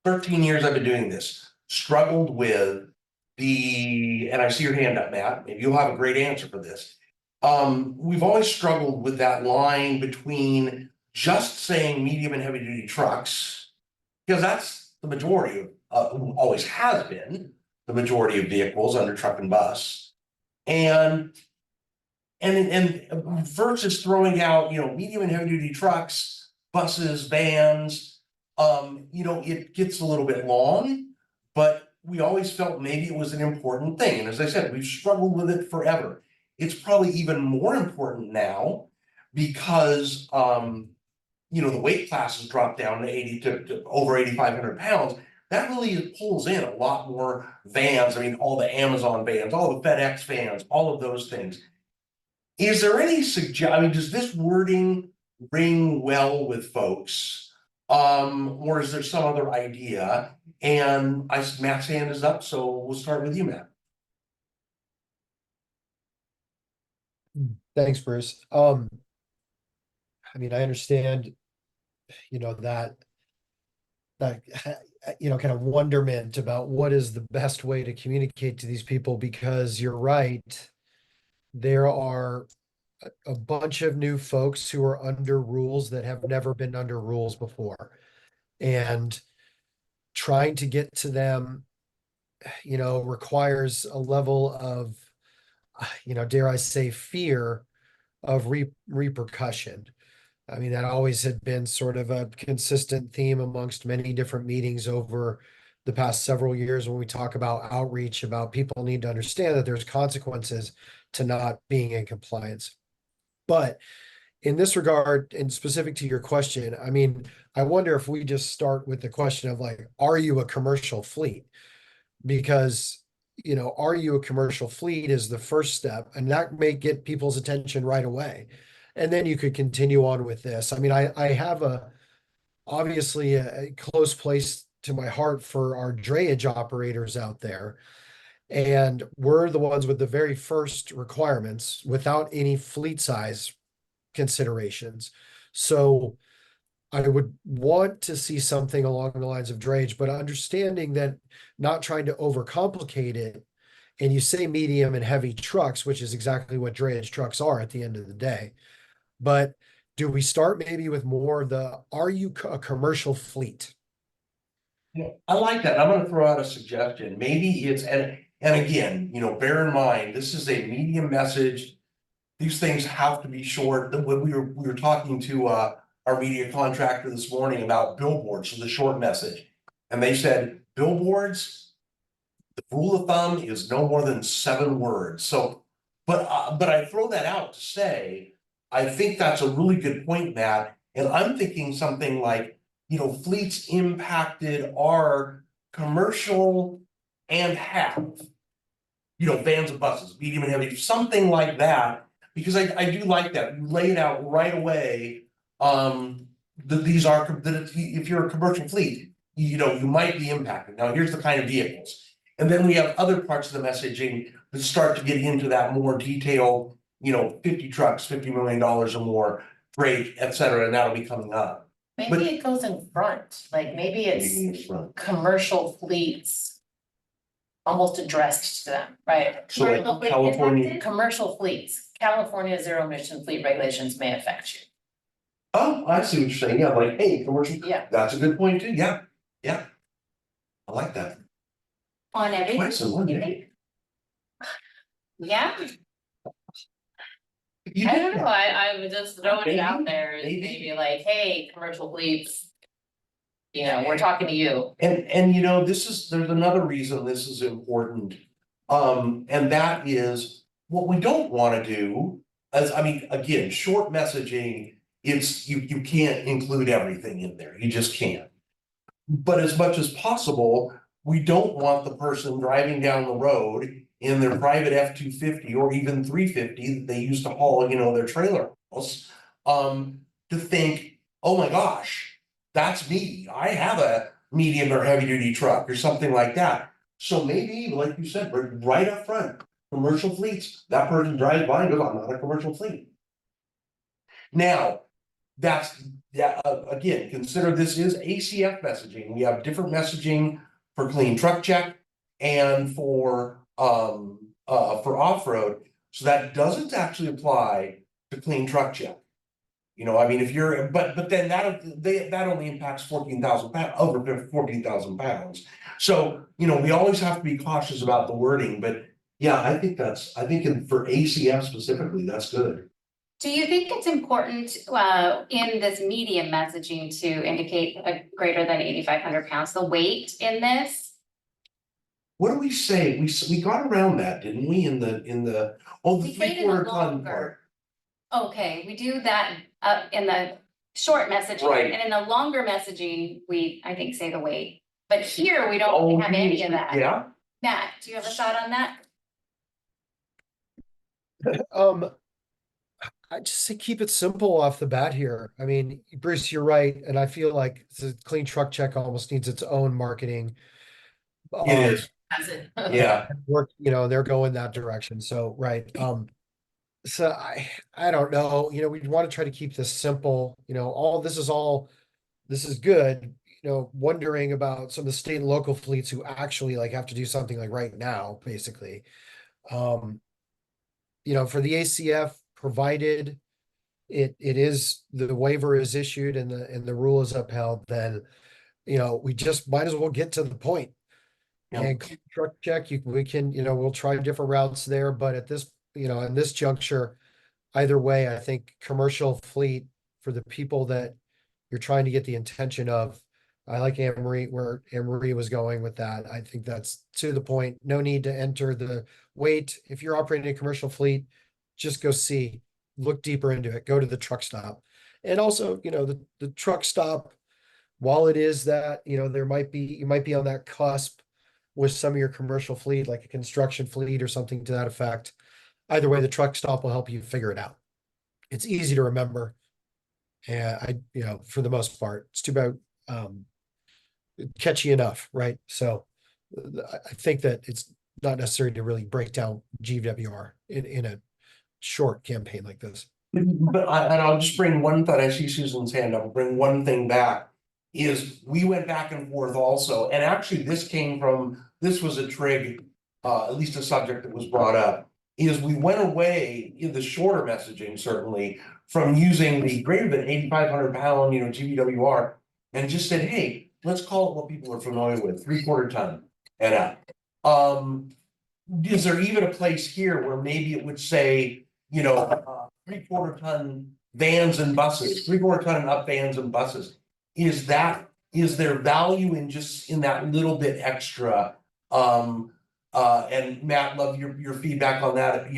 13 years I've been doing this, struggled with and I see your hand up, Matt, maybe you'll have a great answer for this. We've always struggled with that line between just saying medium and heavy duty trucks, because that's the majority of, always has been the majority of vehicles under truck and bus. And versus throwing out, medium and heavy duty trucks, buses, vans, it gets a little bit long, but we always felt maybe it was an important thing. And as I said, we've struggled with it forever. It's probably even more important now because, the weight classes dropped down to 80 to over 8,500 pounds. That really pulls in a lot more vans. I mean, all the Amazon vans, all the FedEx vans, all of those things. Is there any does this wording ring well with folks? Or is there some other idea? And Matt's hand is up, so we'll start with you, Matt. Thanks, Bruce. I understand, that kind of wonderment about what is the best way to communicate to these people, because you're right. There are a bunch of new folks who are under rules that have never been under rules before. And trying to get to them, requires a level of, dare I say, fear of repercussion. That always had been sort of a consistent theme amongst many different meetings over the past several years when we talk about outreach, about people need to understand that there's consequences to not being in compliance. But in this regard, and specific to your question, I wonder if we just start with the question of are you a commercial fleet? Because, are you a commercial fleet is the first step, and that may get people's attention right away. And then you could continue on with this. I have obviously a close place to my heart for our drayage operators out there. And we're the ones with the very first requirements without any fleet size considerations. So I would want to see something along the lines of drayage, but understanding that, not trying to overcomplicate it. And you say medium and heavy trucks, which is exactly what drayage trucks are at the end of the day. But do we start maybe with more are you a commercial fleet? I like that. I'm going to throw out a suggestion. Maybe it's, and again, bear in mind, this is a medium message. These things have to be short. When we were talking to our media contractor this morning about billboards, so the short message, and they said billboards, the rule of thumb is no more than 7 words. So, but I throw that out to say, I think that's a really good point, Matt. And I'm thinking something like, fleets impacted are commercial and have, vans and buses, medium and heavy, something like that. Because I do like that. You lay it out right away. If you're a commercial fleet, you might be impacted. Now, here's the kind of vehicles. And then we have other parts of the messaging that start to get into that more detailed, 50 trucks, $50 million or more, great, et cetera, and that'll be coming up. Maybe it goes in front, maybe it's commercial fleets almost addressed to them, right? So like Commercial fleet California- impacted? Commercial fleets, California zero-emission fleet regulations may affect you. Oh, I see what you're saying. Yeah, hey, commercial. Yeah. That's a good point too. Yeah. I like that. On everything, Twice in one you day. think? Yeah, You I did don't know, that. I was just throwing it out there, Maybe. maybe hey, commercial fleets. We're talking to you. And there's another reason this is important. And that is what we don't want to do, again, short messaging, you can't include everything in there. You just can't. But as much as possible, we don't want the person driving down the road in their private F-250 or even 350 that they use to haul, their trailer house, to think, oh my gosh, that's me. I have a medium or heavy duty truck or something like that. So maybe, like you said, right up front, commercial fleets, that person drives by and goes, I'm not a commercial fleet. Now, again, consider this is ACF messaging. We have different messaging for clean truck check and for off-road. So that doesn't actually apply to clean truck check. If you're, but then that only impacts 14,000 pounds, over 14,000 pounds. So, we always have to be cautious about the wording, but Yeah, I think for ACF specifically, that's good. Do you think it's important in this medium messaging to indicate a greater than 8,500 pounds, the weight in this? What do we say? We got around that, didn't we, in the, the We say it in the 3/4 ton longer. part? Okay, we do that in the short messaging, Right. and in the longer messaging, we, I think, say the weight. But here, we don't Oh, have any of that. Yeah, Matt, do you have a thought on that? I just say keep it simple off the bat here. I mean, Bruce, you're right, and I feel like the clean truck check almost needs its own marketing. it is, Has it? yeah. Work, they're going that direction. So, right. So I don't know, we want to try to keep this simple, this is good, wondering about some of the state and local fleets who actually like have to do something like right now, basically. For the ACF, provided it is, the waiver is issued and the rule is upheld, then, we just might as well get to the point. Yeah. And clean truck check, we can, we'll try different routes there, but at this, in this juncture, either way, I think commercial fleet for the people that you're trying to get the intention of. I like where Anne Marie was going with that. I think that's to the point. No need to enter the weight. If you're operating a commercial fleet, just go see, look deeper into it, go to the truck stop. And also, the truck stop, while it is that, you might be on that cusp with some of your commercial fleet, like a construction fleet or something to that effect. Either way, the truck stop will help you figure it out. It's easy to remember. And for the most part, it's too bad, catchy enough, right? So I think that it's not necessary to really break down GWR in a short campaign like this. But I'll just bring one thought. I see Susan's hand up. I'll bring one thing back. Is we went back and forth also, and actually this was a TRIG, at least a subject that was brought up. Is we went away in the shorter messaging, certainly, from using the greater than 8,500 pound, GVWR, and just said, hey, let's call it what people are familiar with, 3/4 ton and up. Is there even a place here where maybe it would say, 3/4 ton vans and buses, 3/4 ton and up vans and buses? Is there value in just in that little bit extra? And Matt, love your feedback on that,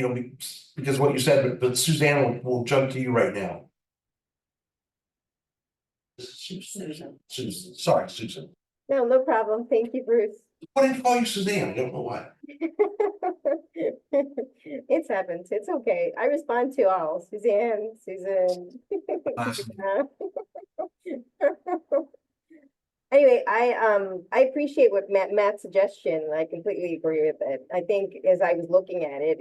because what you said, but Suzanne will jump to you right now. Susan, sorry, Susan. No, no problem. Thank you, Bruce. Why didn't you call you Suzanne? I don't know why. It's happened. It's okay. I respond to all. Suzanne, Susan. Anyway, I appreciate what Matt's suggestion. I completely agree with it. I think as I was looking at it,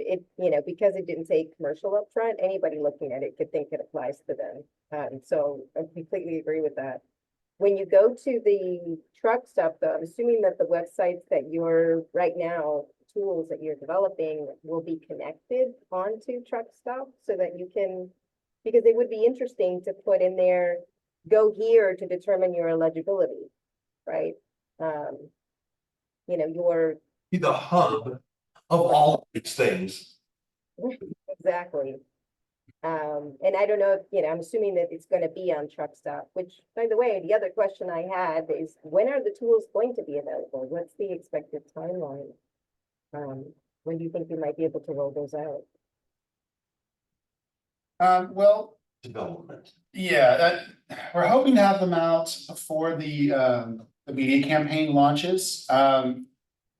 because it didn't say commercial upfront, anybody looking at it could think it applies to them. So I completely agree with that. When you go to the truck stuff, though, I'm assuming that the websites that you're right now, tools that you're developing will be connected onto truck stop so that you can, because it would be interesting to put in there, go here to determine your eligibility, right? Your Be the hub of all these things. exactly. And I don't know if, I'm assuming that it's going to be on truck stop, which, by the way, the other question I had is when are the tools going to be available? What's the expected timeline? When do you think you might be able to roll those out? Well, Development. yeah, we're hoping to have them out before the media campaign launches.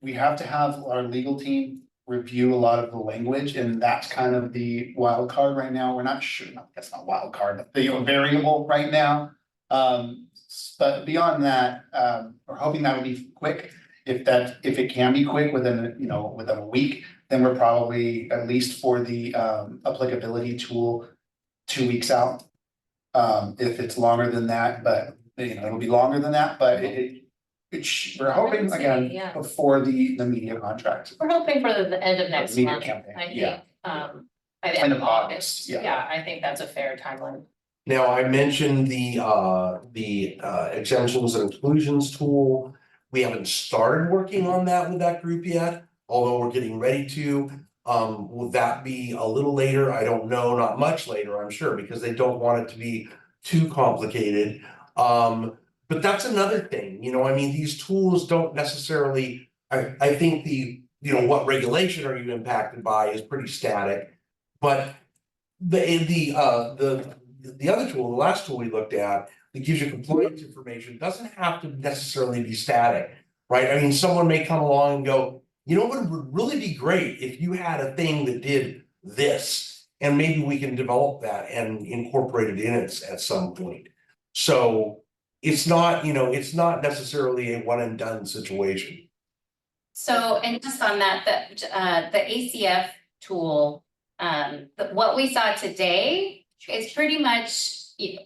We have to have our legal team review a lot of the language, and that's kind of the wild card right now. We're not sure, no, that's not wild card, but the variable right now. But beyond that, we're hoping that will be quick. If it can be quick within a week, then we're probably at least for the applicability tool 2 weeks out. If it's longer than that, but it'll be longer than that, but we're hoping again Yeah. before the media contract. We're hoping for the end of next Media month, campaign, I think, yeah. by the end of August. yeah. Yeah, I think that's a fair timeline. Now, I mentioned the exemptions and exclusions tool. We haven't started working on that with that group yet. although we're getting ready to. Will that be a little later? I don't know, not much later, I'm sure, because they don't want it to be too complicated. But that's another thing, you know, I mean, these tools don't necessarily, I think what regulation are you impacted by is pretty static. But the other tool, the last tool we looked at, that gives you compliance information, doesn't have to necessarily be static, right? I mean, someone may come along and go, you know what would really be great if you had a thing that did this, and maybe we can develop that and incorporate it in it at some point. So it's not, it's not necessarily a one and done situation. So, and just on that, the ACF tool, what we saw today is pretty much,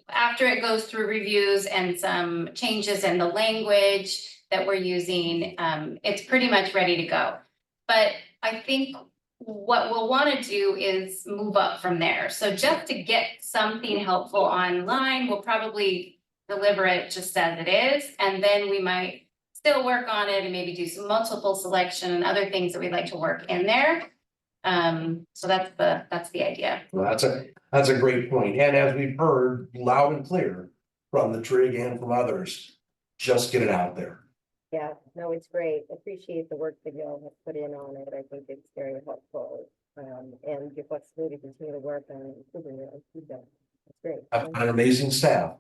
after it goes through reviews and some changes in the language that we're using, it's pretty much ready to go. But I think what we'll want to do is move up from there. So just to get something helpful online, we'll probably deliver it just as it is, and then we might still work on it and maybe do some multiple selection and other things that we'd like to work in there. So that's the idea. Well, that's a great point. And as we've heard loud and clear from the TRIG and from others, just get it out there. Yeah, no, it's great. Appreciate the work that y'all have put in on it. I think it's very helpful. And your flexibility to continue to work on improving it. That's great. I've got an amazing staff.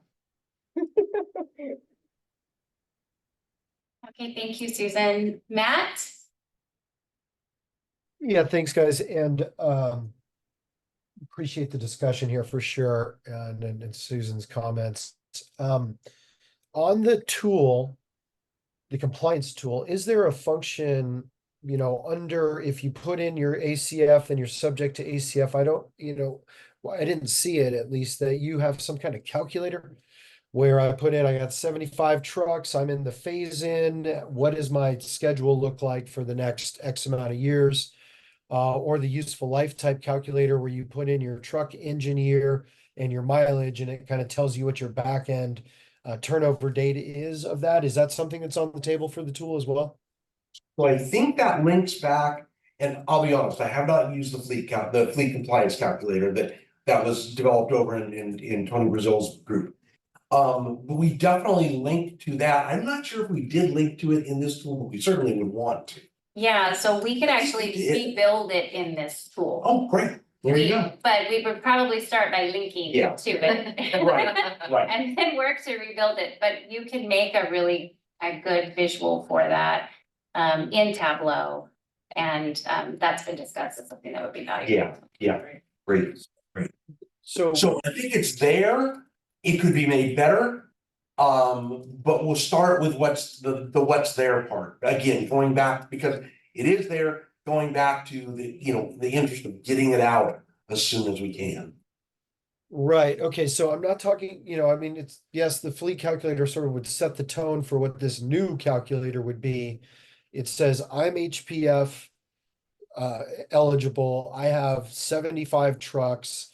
Okay, thank you, Susan. Matt? Yeah, thanks, guys, and appreciate the discussion here for sure, and Susan's comments. On the tool, the compliance tool, is there a function, under, if you put in your ACF and you're subject to ACF, I didn't see it, at least, that you have some kind of calculator where I put in, I got 75 trucks, I'm in the phase in, what does my schedule look like for the next X amount of years? Or the useful life type calculator where you put in your truck engine year and your mileage, and it kind of tells you what your back end turnover date is of that. Is that something that's on the table for the tool as well? So I think that links back, and I'll be honest, I have not used the fleet compliance calculator that was developed over in Tony Brazil's group. But we definitely link to that. I'm not sure if we did link to it in this tool, but we certainly would want to. Yeah, so we could actually rebuild it in this tool. Oh, great. There you go. But we would probably start by linking Yeah. to it. Right. And then work to rebuild it, but you can make a good visual for that in Tableau. And that's been discussed as something that would be valuable. Yeah, great. So I think it's there. It could be made better. But we'll start with what's there part. Again, going back, because it is there, going back to the interest of getting it out as soon as we can. right, okay, so I'm not talking, it's, yes, the fleet calculator sort of would set the tone for what this new calculator would be. It says I'm HPF eligible, I have 75 trucks,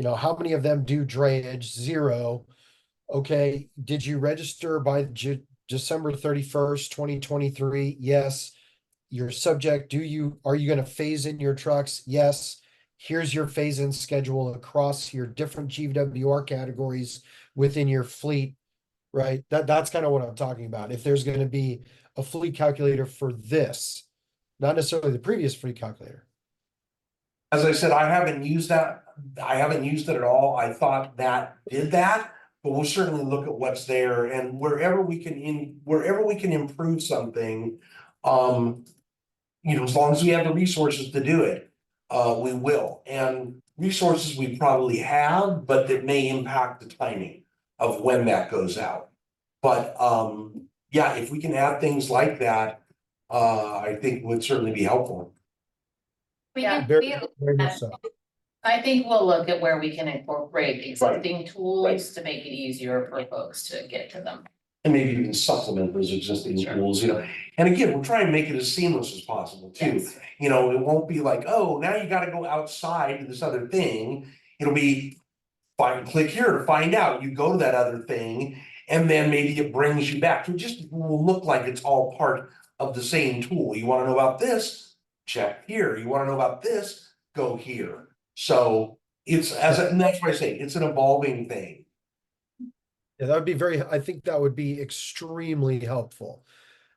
how many of them do drayage? 0. Okay, did you register by December 31st, 2023? Yes. You're subject, are you gonna phase in your trucks? Yes. Here's your phase in schedule across your different GWR categories within your fleet, right? That's kind of what I'm talking about. If there's gonna be a fleet calculator for this, not necessarily the previous fleet calculator. As I said, I haven't used that. I haven't used it at all. I thought that did that. But we'll certainly look at what's there, and wherever we can improve something, as long as we have the resources to do it, we will. And resources we probably have, but that may impact the timing of when that goes out. But yeah, if we can add things like that, I think would certainly be helpful. Very much so. I think we'll look at where we can incorporate existing tools to make it easier for folks to get to them. And maybe even supplement those existing tools, and again, we'll try and make it as seamless as possible too. Yes. It won't be like, oh, now you gotta go outside to this other thing. It'll be click here to find out, you go to that other thing, and then maybe it brings you back. So it just will look like it's all part of the same tool. You wanna know about this? check here. You wanna know about this, go here. So it's and that's why I say it's an evolving thing. Yeah, that would be I think that would be extremely helpful,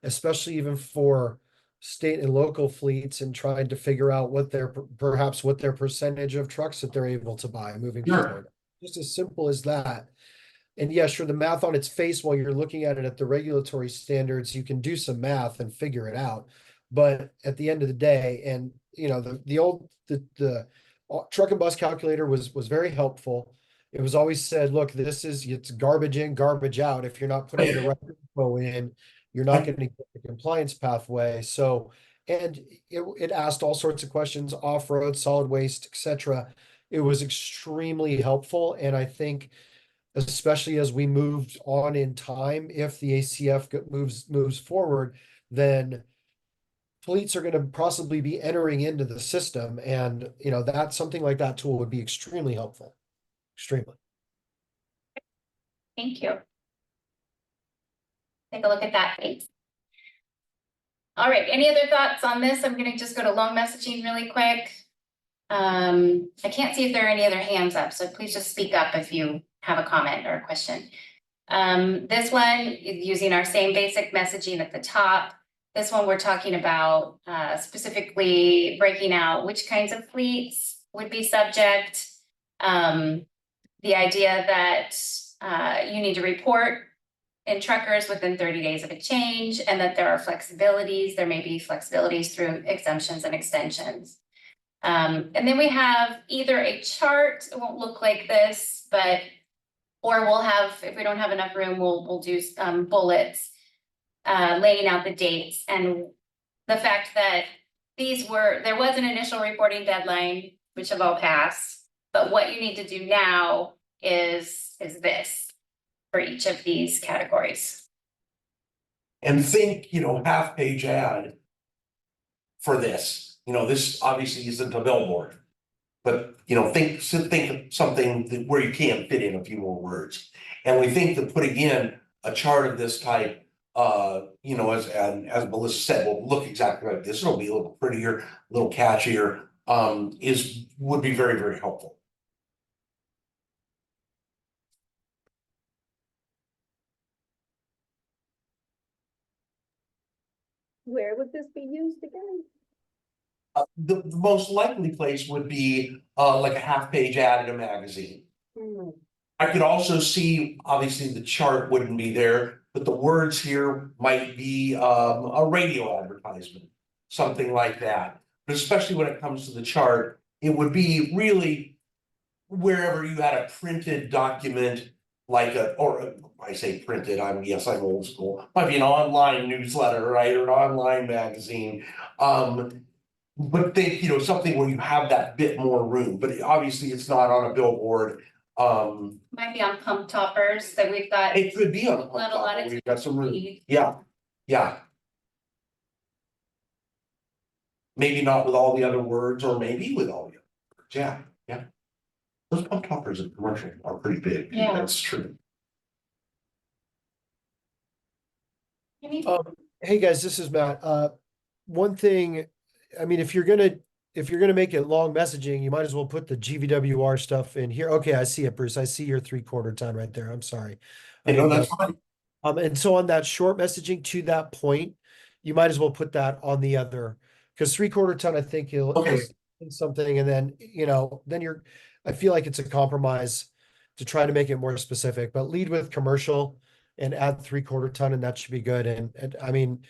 especially even for state and local fleets and trying to figure out what perhaps what their percentage of trucks that they're able to buy moving Sure. forward. Just as simple as that. And yeah, sure, the math on its face while you're looking at it at the regulatory standards, you can do some math and figure it out. But at the end of the day, and you know, the truck and bus calculator was very helpful. It was always said, look, it's garbage in, garbage out. If you're not putting the right info in, you're not going to get the compliance pathway. So, and it asked all sorts of questions, off-road, solid waste, etc. It was extremely helpful. And I think, especially as we moved on in time, if the ACF moves forward, then fleets are going to possibly be entering into the system. And, you know, that something like that tool would be extremely helpful. Extremely. Thank you. Take a look at that, thanks. All right, any other thoughts on this? I'm gonna just go to long messaging really quick. I can't see if there are any other hands up, so please just speak up if you have a comment or a question. This one is using our same basic messaging at the top. This one we're talking about specifically breaking out which kinds of fleets would be subject. The idea that you need to report in truckers within 30 days of a change, and that there are flexibilities. There may be flexibilities through exemptions and extensions. And then we have either a chart, it won't look like this, or we'll have, if we don't have enough room, we'll do bullets laying out the dates and the fact that there was an initial reporting deadline, which have all passed, but what you need to do now is this for each of these categories. And think, you know, half-page ad for this. You know, this obviously isn't a billboard. But, you know, think of something where you can fit in a few more words. And we think that putting in a chart of this type, you know, as Melissa said, will look exactly like this. It'll be a little prettier, a little catchier, would be very, very helpful. Where would this be used again? The most likely place would be like a half-page ad in a magazine. I could also see, obviously, the chart wouldn't be there, but the words here might be a radio advertisement, something like that. But especially when it comes to the chart, it would be really wherever you had a printed document, like I say printed, I'm old school, might be an online newsletter, right, or an online magazine. But think, you know, something where you have that bit more room, but obviously it's not on a billboard. Might be on pump toppers that we've got. It could be on a pump Not a lot topper, of we've got some room, time. yeah. Maybe not with all the other words, or maybe with all the other words, yeah. Those pump toppers in commercial are pretty big, Yeah. that's true. Hey guys, this is Matt. One thing, I mean, if you're gonna make it long messaging, you might as well put the GVWR stuff in here. Okay, I see it, Bruce. I see your 3/4 ton right there. I'm sorry. You know, that's fine. And so on that short messaging to that point, you might as well put that on the other, because 3/4 ton, I think is something, and then, you know, I feel like it's a compromise to try to make it more specific, but lead with commercial and add 3/4 ton, and that should be good. And I mean,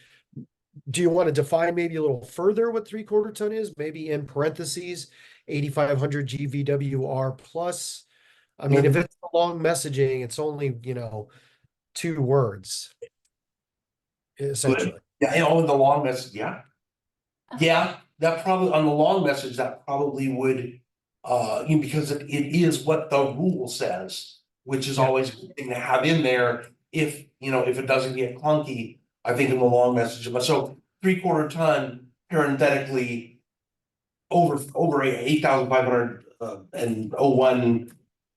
do you want to define maybe a little further what 3/4 ton is? Maybe in parentheses, 8,500 GVWR plus. I mean, if it's a long messaging, it's only, you know, 2 words. Essentially. Yeah, and on the long message, yeah, that probably, on the long message, that probably would, because it is what the rule says, which is always a good thing to have in there. If, you know, if it doesn't get clunky, I think in the long message, but so 3/4 ton parenthetically over 8,500 and 01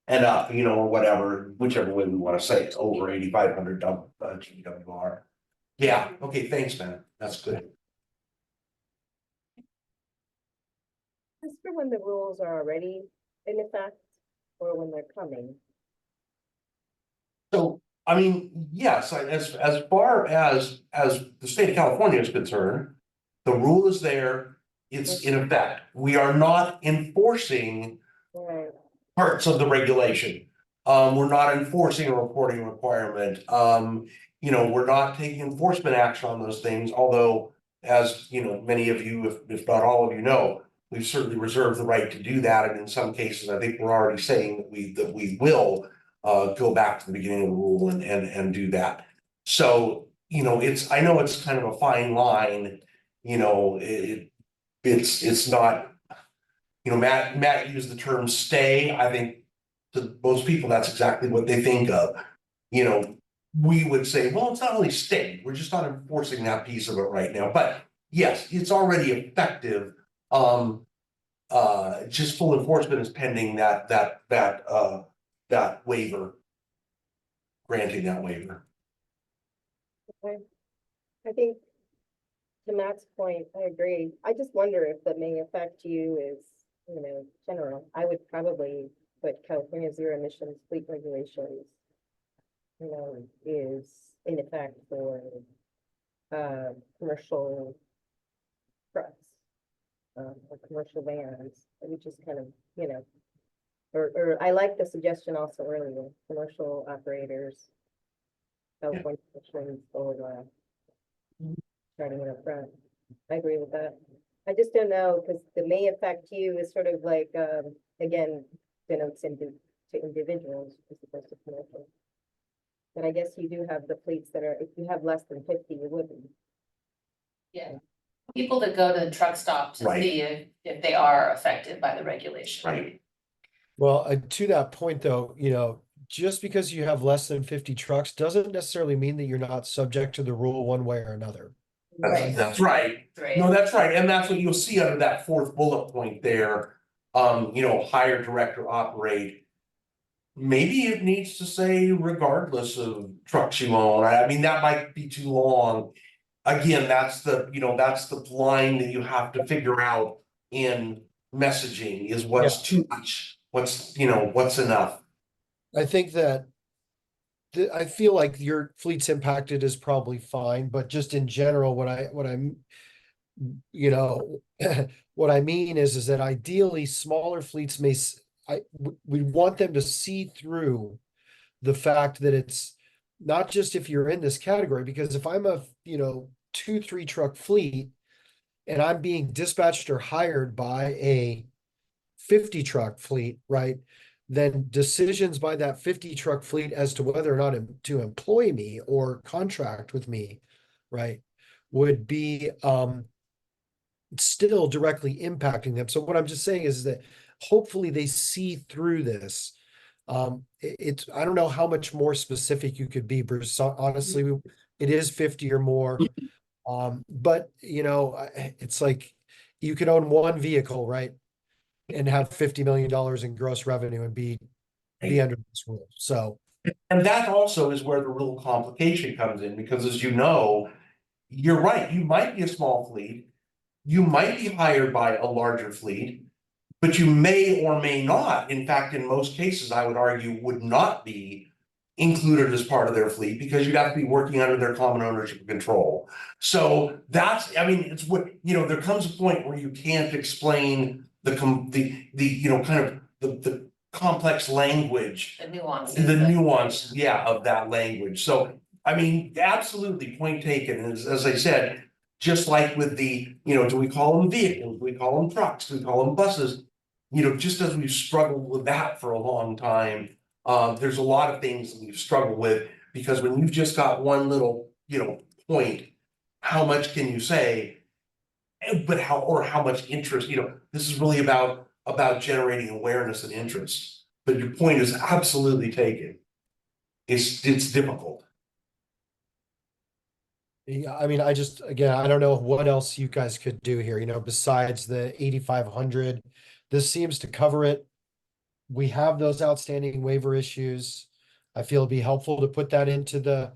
and up, you know, or whatever, whichever way we want to say it's over 8,500 GWR. Yeah, okay, thanks, man. That's good. when the rules are already in effect or when they're coming? So, I mean, yes, as far as the state of California is concerned, the rule is there, it's in effect. We are not enforcing Right, parts of the regulation. We're not enforcing a reporting requirement. We're not taking enforcement action on those things, although, as you know, many of you, if not all of you know, we've certainly reserved the right to do that, and in some cases, I think we're already saying that we will go back to the beginning of the rule and do that. So, I know it's kind of a fine line, it's not, Matt used the term stay. I think to most people, that's exactly what they think of. We would say, well, it's not really stay, we're just not enforcing that piece of it right now, but yes, it's already effective. Just full enforcement is pending that waiver. Granting that waiver. okay. I think to Matt's point, I agree. I just wonder if that may affect you is, general. I would probably put California zero emissions fleet regulations, is in effect for commercial trucks, or commercial vans. And we just kind of, or I like the suggestion also earlier, commercial operators. California emissions or starting it up front. I agree with that. I just don't know, because the may affect you is sort of like, again, denotes to individuals as opposed to commercial. But I guess you do have the fleets that are, if you have less than 50, you wouldn't. Yeah, people that go to the truck stop to Right. see if they are affected by the regulation. Right. Well, to that point though, just because you have less than 50 trucks doesn't necessarily mean that you're not subject to the rule one way or another. Right. That's right. Right. No, that's right, and that's what you'll see under that fourth bullet point there. Hire, direct, or operate. Maybe it needs to say regardless of trucks you own. I mean, that might be too long. Again, that's the line that you have to figure out in messaging is what's too much, what's enough. I think that I feel like your fleet's impacted is probably fine, but just in general, what I'm, what I mean is that ideally smaller fleets we want them to see through the fact that it's not just if you're in this category, because if I'm a, 2-3 truck fleet and I'm being dispatched or hired by a 50 truck fleet, right? Then decisions by that 50 truck fleet as to whether or not to employ me or contract with me, right, would be still directly impacting them. So what I'm just saying is that hopefully they see through this. I don't know how much more specific you could be, Bruce. Honestly, it is 50 or more. But it's like you could own one vehicle, right? And have $50 million in gross revenue and be under this rule. So, and that also is where the real complication comes in, because as you know, you're right, you might be a small fleet, you might be hired by a larger fleet, but you may or may not, in fact, in most cases, I would argue, would not be included as part of their fleet because you'd have to be working under their common ownership and control. So it's what, there comes a point where you can't explain the complex language, The nuances. the nuance, of that language. So, absolutely, point taken, as I said, just like with the, do we call them vehicles? Do we call them trucks? Do we call them buses? Just as we've struggled with that for a long time, there's a lot of things that we've struggled with, because when you've just got one little, point, how much can you say? But how much interest, this is really about generating awareness and interest. But your point is absolutely taken. It's difficult. yeah, I don't know what else you guys could do here, besides the 8,500. This seems to cover it. We have those outstanding waiver issues. I feel it'd be helpful to put that into the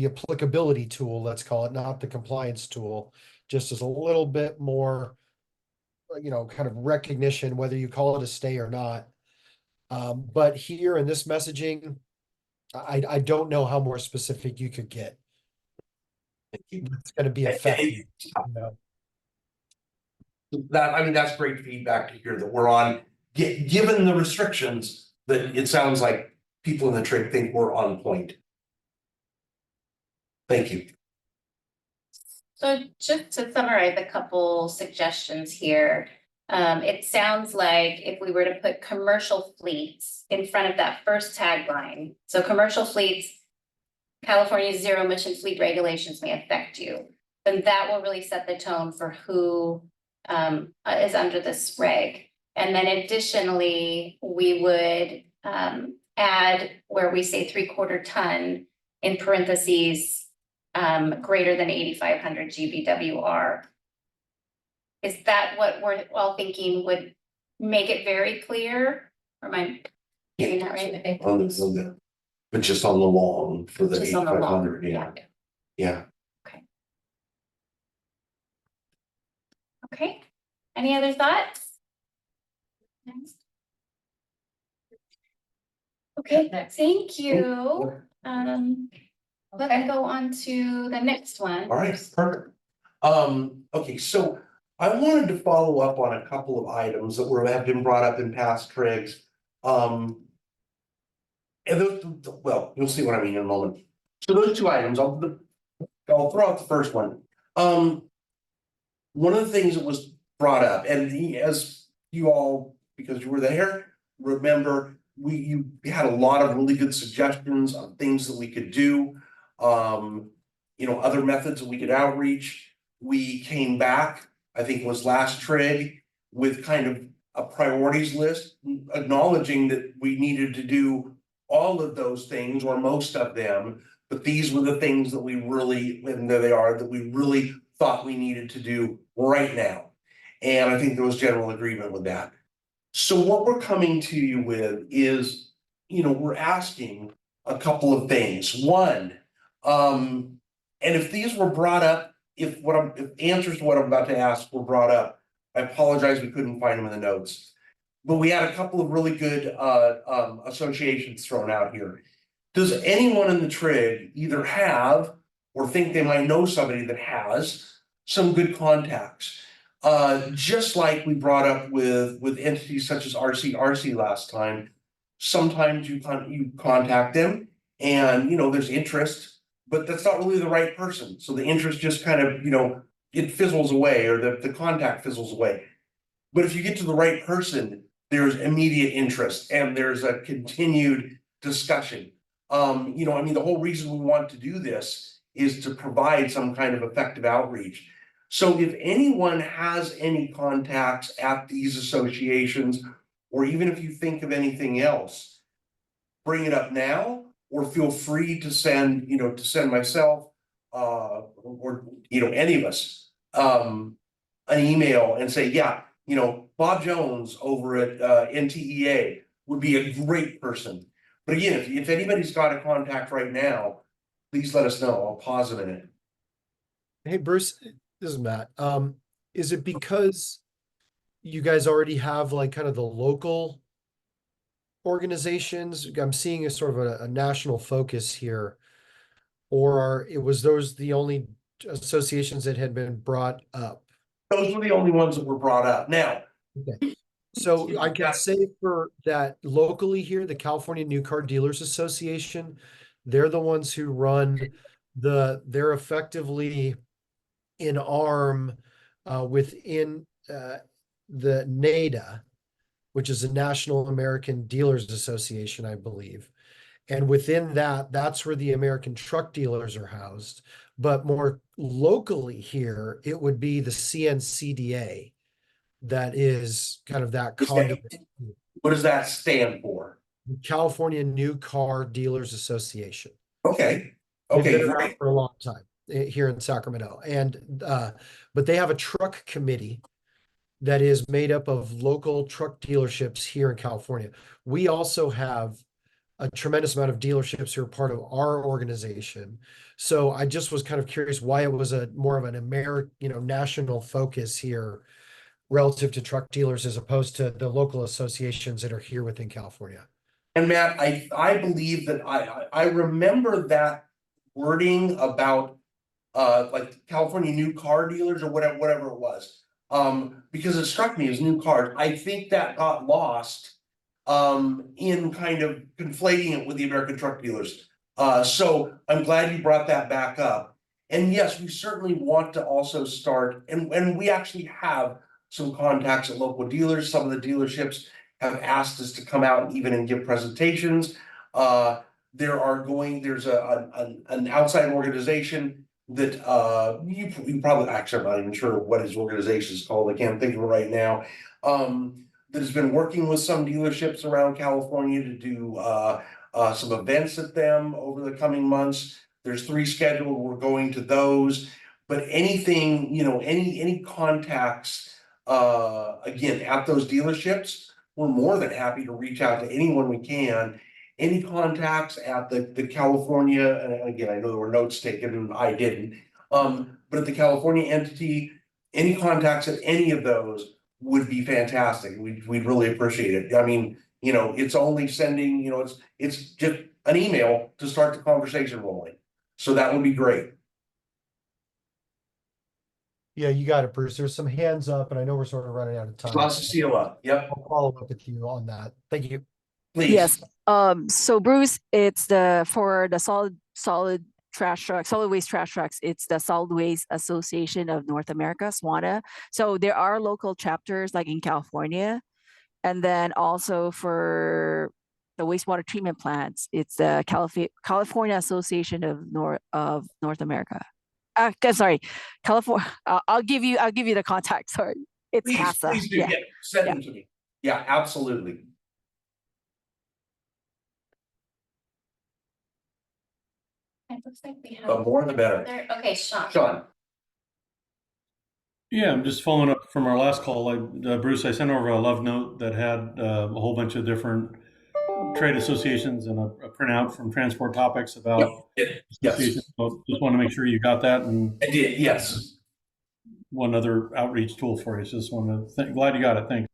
applicability tool, let's call it, not the compliance tool, just as a little bit more kind of recognition, whether you call it a stay or not. But here in this messaging, I don't know how more specific you could get. It's gonna be effective. you know. That, I mean, that's great feedback to hear that we're on, given the restrictions, that it sounds like people in the TRIG think we're on point. Thank you. So just to summarize a couple suggestions here, it sounds like if we were to put commercial fleets in front of that first tagline, so commercial fleets, California's zero emission fleet regulations may affect you, then that will really set the tone for who is under this reg. And then additionally, we would add where we say 3/4 ton in parentheses, greater than 8,500 GVWR. Is that what we're all thinking would make it very clear? Or am I getting that right? But just on the long for the Just on the long, 8,500, yeah. Yeah. Okay, any other thoughts? Okay, thank you. Let's go on to the next one. All right, perfect. Okay, so I wanted to follow up on a couple of items that have been brought up in past TRIGs. And those, well, you'll see what I mean in a moment. So those two items, I'll throw out the first one. One of the things that was brought up, and as you all, because you were there, remember, you had a lot of really good suggestions on things that we could do. Other methods that we could outreach. We came back, I think it was last TRIG, with kind of a priorities list, acknowledging that we needed to do all of those things or most of them, but these were the things that we really, and there they are, that we really thought we needed to do right now. And I think there was general agreement with that. So what we're coming to you with is, we're asking a couple of things. One, and if these were brought up, if answers to what I'm about to ask were brought up, I apologize, we couldn't find them in the notes. But we had a couple of really good associations thrown out here. Does anyone in the TRIG either have or think they might know somebody that has some good contacts? Just like we brought up with entities such as RC last time, sometimes you contact them and there's interest, but that's not really the right person. So the interest just kind of, it fizzles away, or the contact fizzles away. But if you get to the right person, there's immediate interest and there's a continued discussion. The whole reason we want to do this is to provide some kind of effective outreach. So if anyone has any contacts at these associations, or even if you think of anything else, bring it up now, or feel free to send, myself, or any of us, an email and say, yeah, Bob Jones over at NTEA would be a great person. But again, if anybody's got a contact right now, please let us know. I'll pause a minute. Hey, Bruce, this is Matt. Is it because you guys already have like kind of the local organizations? I'm seeing a sort of a national focus here. Or was those the only associations that had been brought up? Those were the only ones that were brought up. Now, okay. So I can say for that locally here, the California New Car Dealers Association, they're the ones who run they're effectively an arm within the NADA, which is the National American Dealers Association, I believe. And within that, that's where the American truck dealers are housed. But more locally here, it would be the CNCDA that is kind of that conduit. What does that stand for? California New Car Dealers Association. Okay. They've Okay. been around for a long time here in Sacramento. And but they have a truck committee that is made up of local truck dealerships here in California. We also have a tremendous amount of dealerships who are part of our organization. So I just was kind of curious why it was more of an national focus here. relative to truck dealers as opposed to the local associations that are here within California. And Matt, I believe that I remember that wording about like California new car dealers or whatever it was. Because it struck me as new cars. I think that got lost in kind of conflating it with the American truck dealers. So I'm glad you brought that back up. And yes, we certainly want to also start, and we actually have some contacts at local dealers. Some of the dealerships have asked us to come out even and give presentations. There's an outside organization that you probably, actually, I'm not even sure what his organization is called. I can't think of it right now. That has been working with some dealerships around California to do some events at them over the coming months. There's 3 scheduled. We're going to those. But anything, any contacts again at those dealerships, we're more than happy to reach out to anyone we can. Any contacts at the California, and again, I know there were notes taken and I didn't, but at the California entity, any contacts at any of those would be fantastic. We'd really appreciate it. I mean, it's only sending, it's just an email to start the conversation rolling. So that would be great. Yeah, you got it, Bruce. There's some hands up, and I know we're sort of running out of time. Lots of seal up. Yep, I'll follow up with you on that. Thank you. please. Yes. So Bruce, it's for the solid waste trash trucks, it's the Solid Waste Association of North America, SWANA. So there are local chapters like in California. And then also for the wastewater treatment plants, it's the California Association of North America. Sorry, California. I'll give you the contact. Sorry, it's CASA. Please do. Yeah. Send them to me. Yeah, absolutely. It looks like we have. The more the better. Okay, Sean. Sean. Yeah, I'm just following up from our last call. Bruce, I sent over a love note that had a whole bunch of different trade associations and a printout from Transport Topics about Yes. associations. So just want to make sure you got that, and I did. Yes. one other outreach tool for you. So just want to glad you got it. Thanks.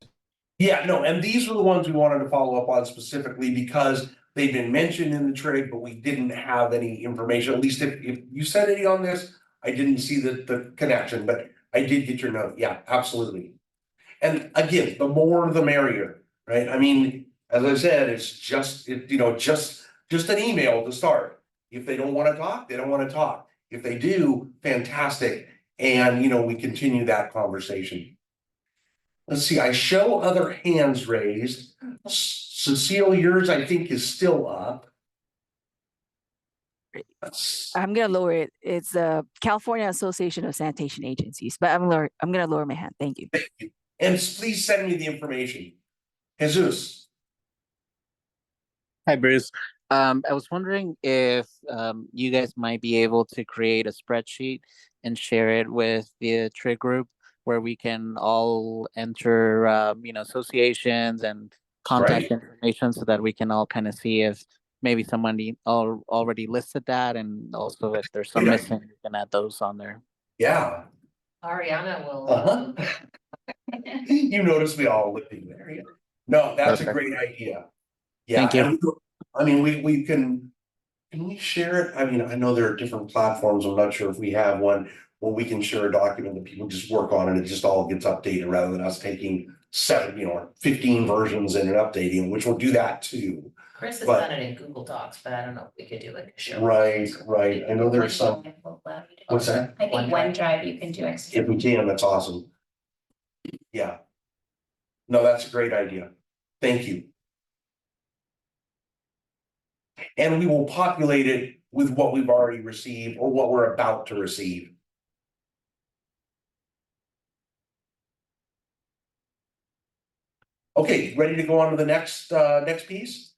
Yeah, no, and these were the ones we wanted to follow up on specifically because they've been mentioned in the TRIG, but we didn't have any information. At least if you said any on this, I didn't see the connection, but I did get your note. Yeah, absolutely. And again, the more the merrier, right? I mean, as I said, it's just an email to start. If they don't want to talk, they don't want to talk. If they do, fantastic. And we continue that conversation. Let's see, I show other hands raised. Cecile, yours I think is still up. I'm gonna lower it. It's the California Association of Sanitation Agencies, but I'm gonna lower my hand. Thank you. And please send me the information. Jesus. Hi, Bruce. I was wondering if you guys might be able to create a spreadsheet and share it with the TRIG group where we can all enter, associations and contact information so that we can all kind of see if maybe somebody already listed that, and also if there's some missing, you can add those on there. Yeah. Ariana will. You notice we all living there. Yeah. No, that's a great idea. Yeah. Thank you. And I mean, we can we share it? I mean, I know there are different platforms. I'm not sure if we have one where we can share a document that people just work on and it just all gets updated rather than us taking 7, or 15 versions and updating, which will do that too. Chris has done it in Google Docs, but I don't know if we could do it. Sure. Right. I know there's some. What's that? I think OneDrive you can do extra. If we can, that's awesome. Yeah. No, that's a great idea. Thank you. And we will populate it with what we've already received or what we're about to receive. Okay, ready to go on to the next piece?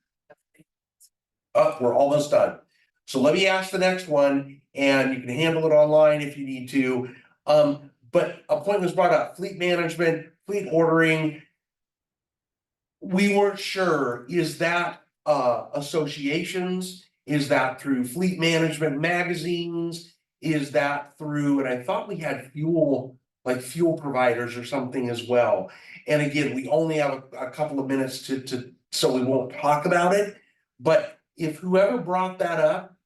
We're almost done. So let me ask the next one, and you can handle it online if you need to. But a point was brought up, fleet management, fleet ordering. We weren't sure, is that associations? Is that through fleet management magazines? Is that through, and I thought we had fuel like fuel providers or something as well. And again, we only have a couple of minutes so we won't talk about it. But if whoever brought that up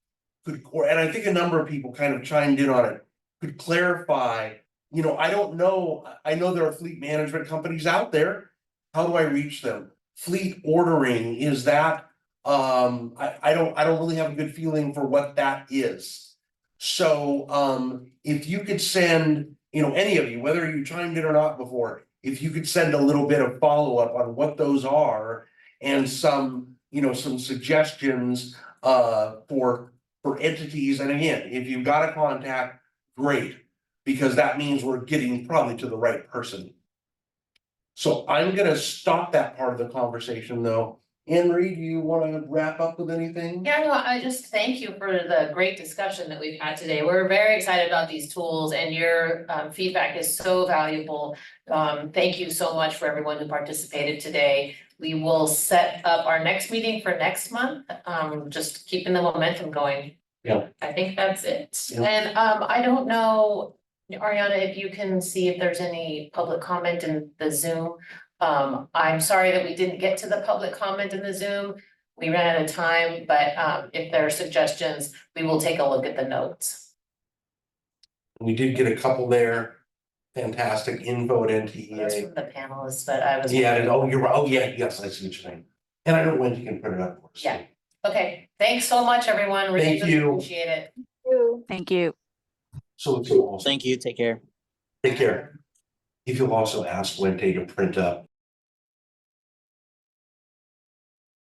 and I think a number of people kind of chimed in on it, could clarify, I don't know, I know there are fleet management companies out there. How do I reach them? Fleet ordering, is that, I don't really have a good feeling for what that is. So, if you could send, any of you, whether you chimed in or not before, if you could send a little bit of follow-up on what those are and some suggestions, for entities, and again, if you've got a contact, great, because that means we're getting probably to the right person. So I'm gonna stop that part of the conversation though. Anne Marie, do you wanna wrap up with anything? Yeah, no, I just thank you for the great discussion that we've had today. We're very excited about these tools and your feedback is so valuable. Thank you so much for everyone who participated today. We will set up our next meeting for next month, just keeping the momentum going. Yeah. I think that's it. Yeah. And I don't know, Ariana, if you can see if there's any public comment in the Zoom. I'm sorry that we didn't get to the public comment in the Zoom. We ran out of time, but if there are suggestions, we will take a look at the notes. We did get a couple there. Fantastic info at That's NTEA. from the panelists, but I was. Yeah, you're right. Oh, yeah, yes, I see what you're saying. And I know when you can print it up for us. Yeah. Okay, thanks so much, everyone. Really Thank you. appreciate it. Thank you. So if you also Thank you. Take care. take care. If you'll also ask Wente to print up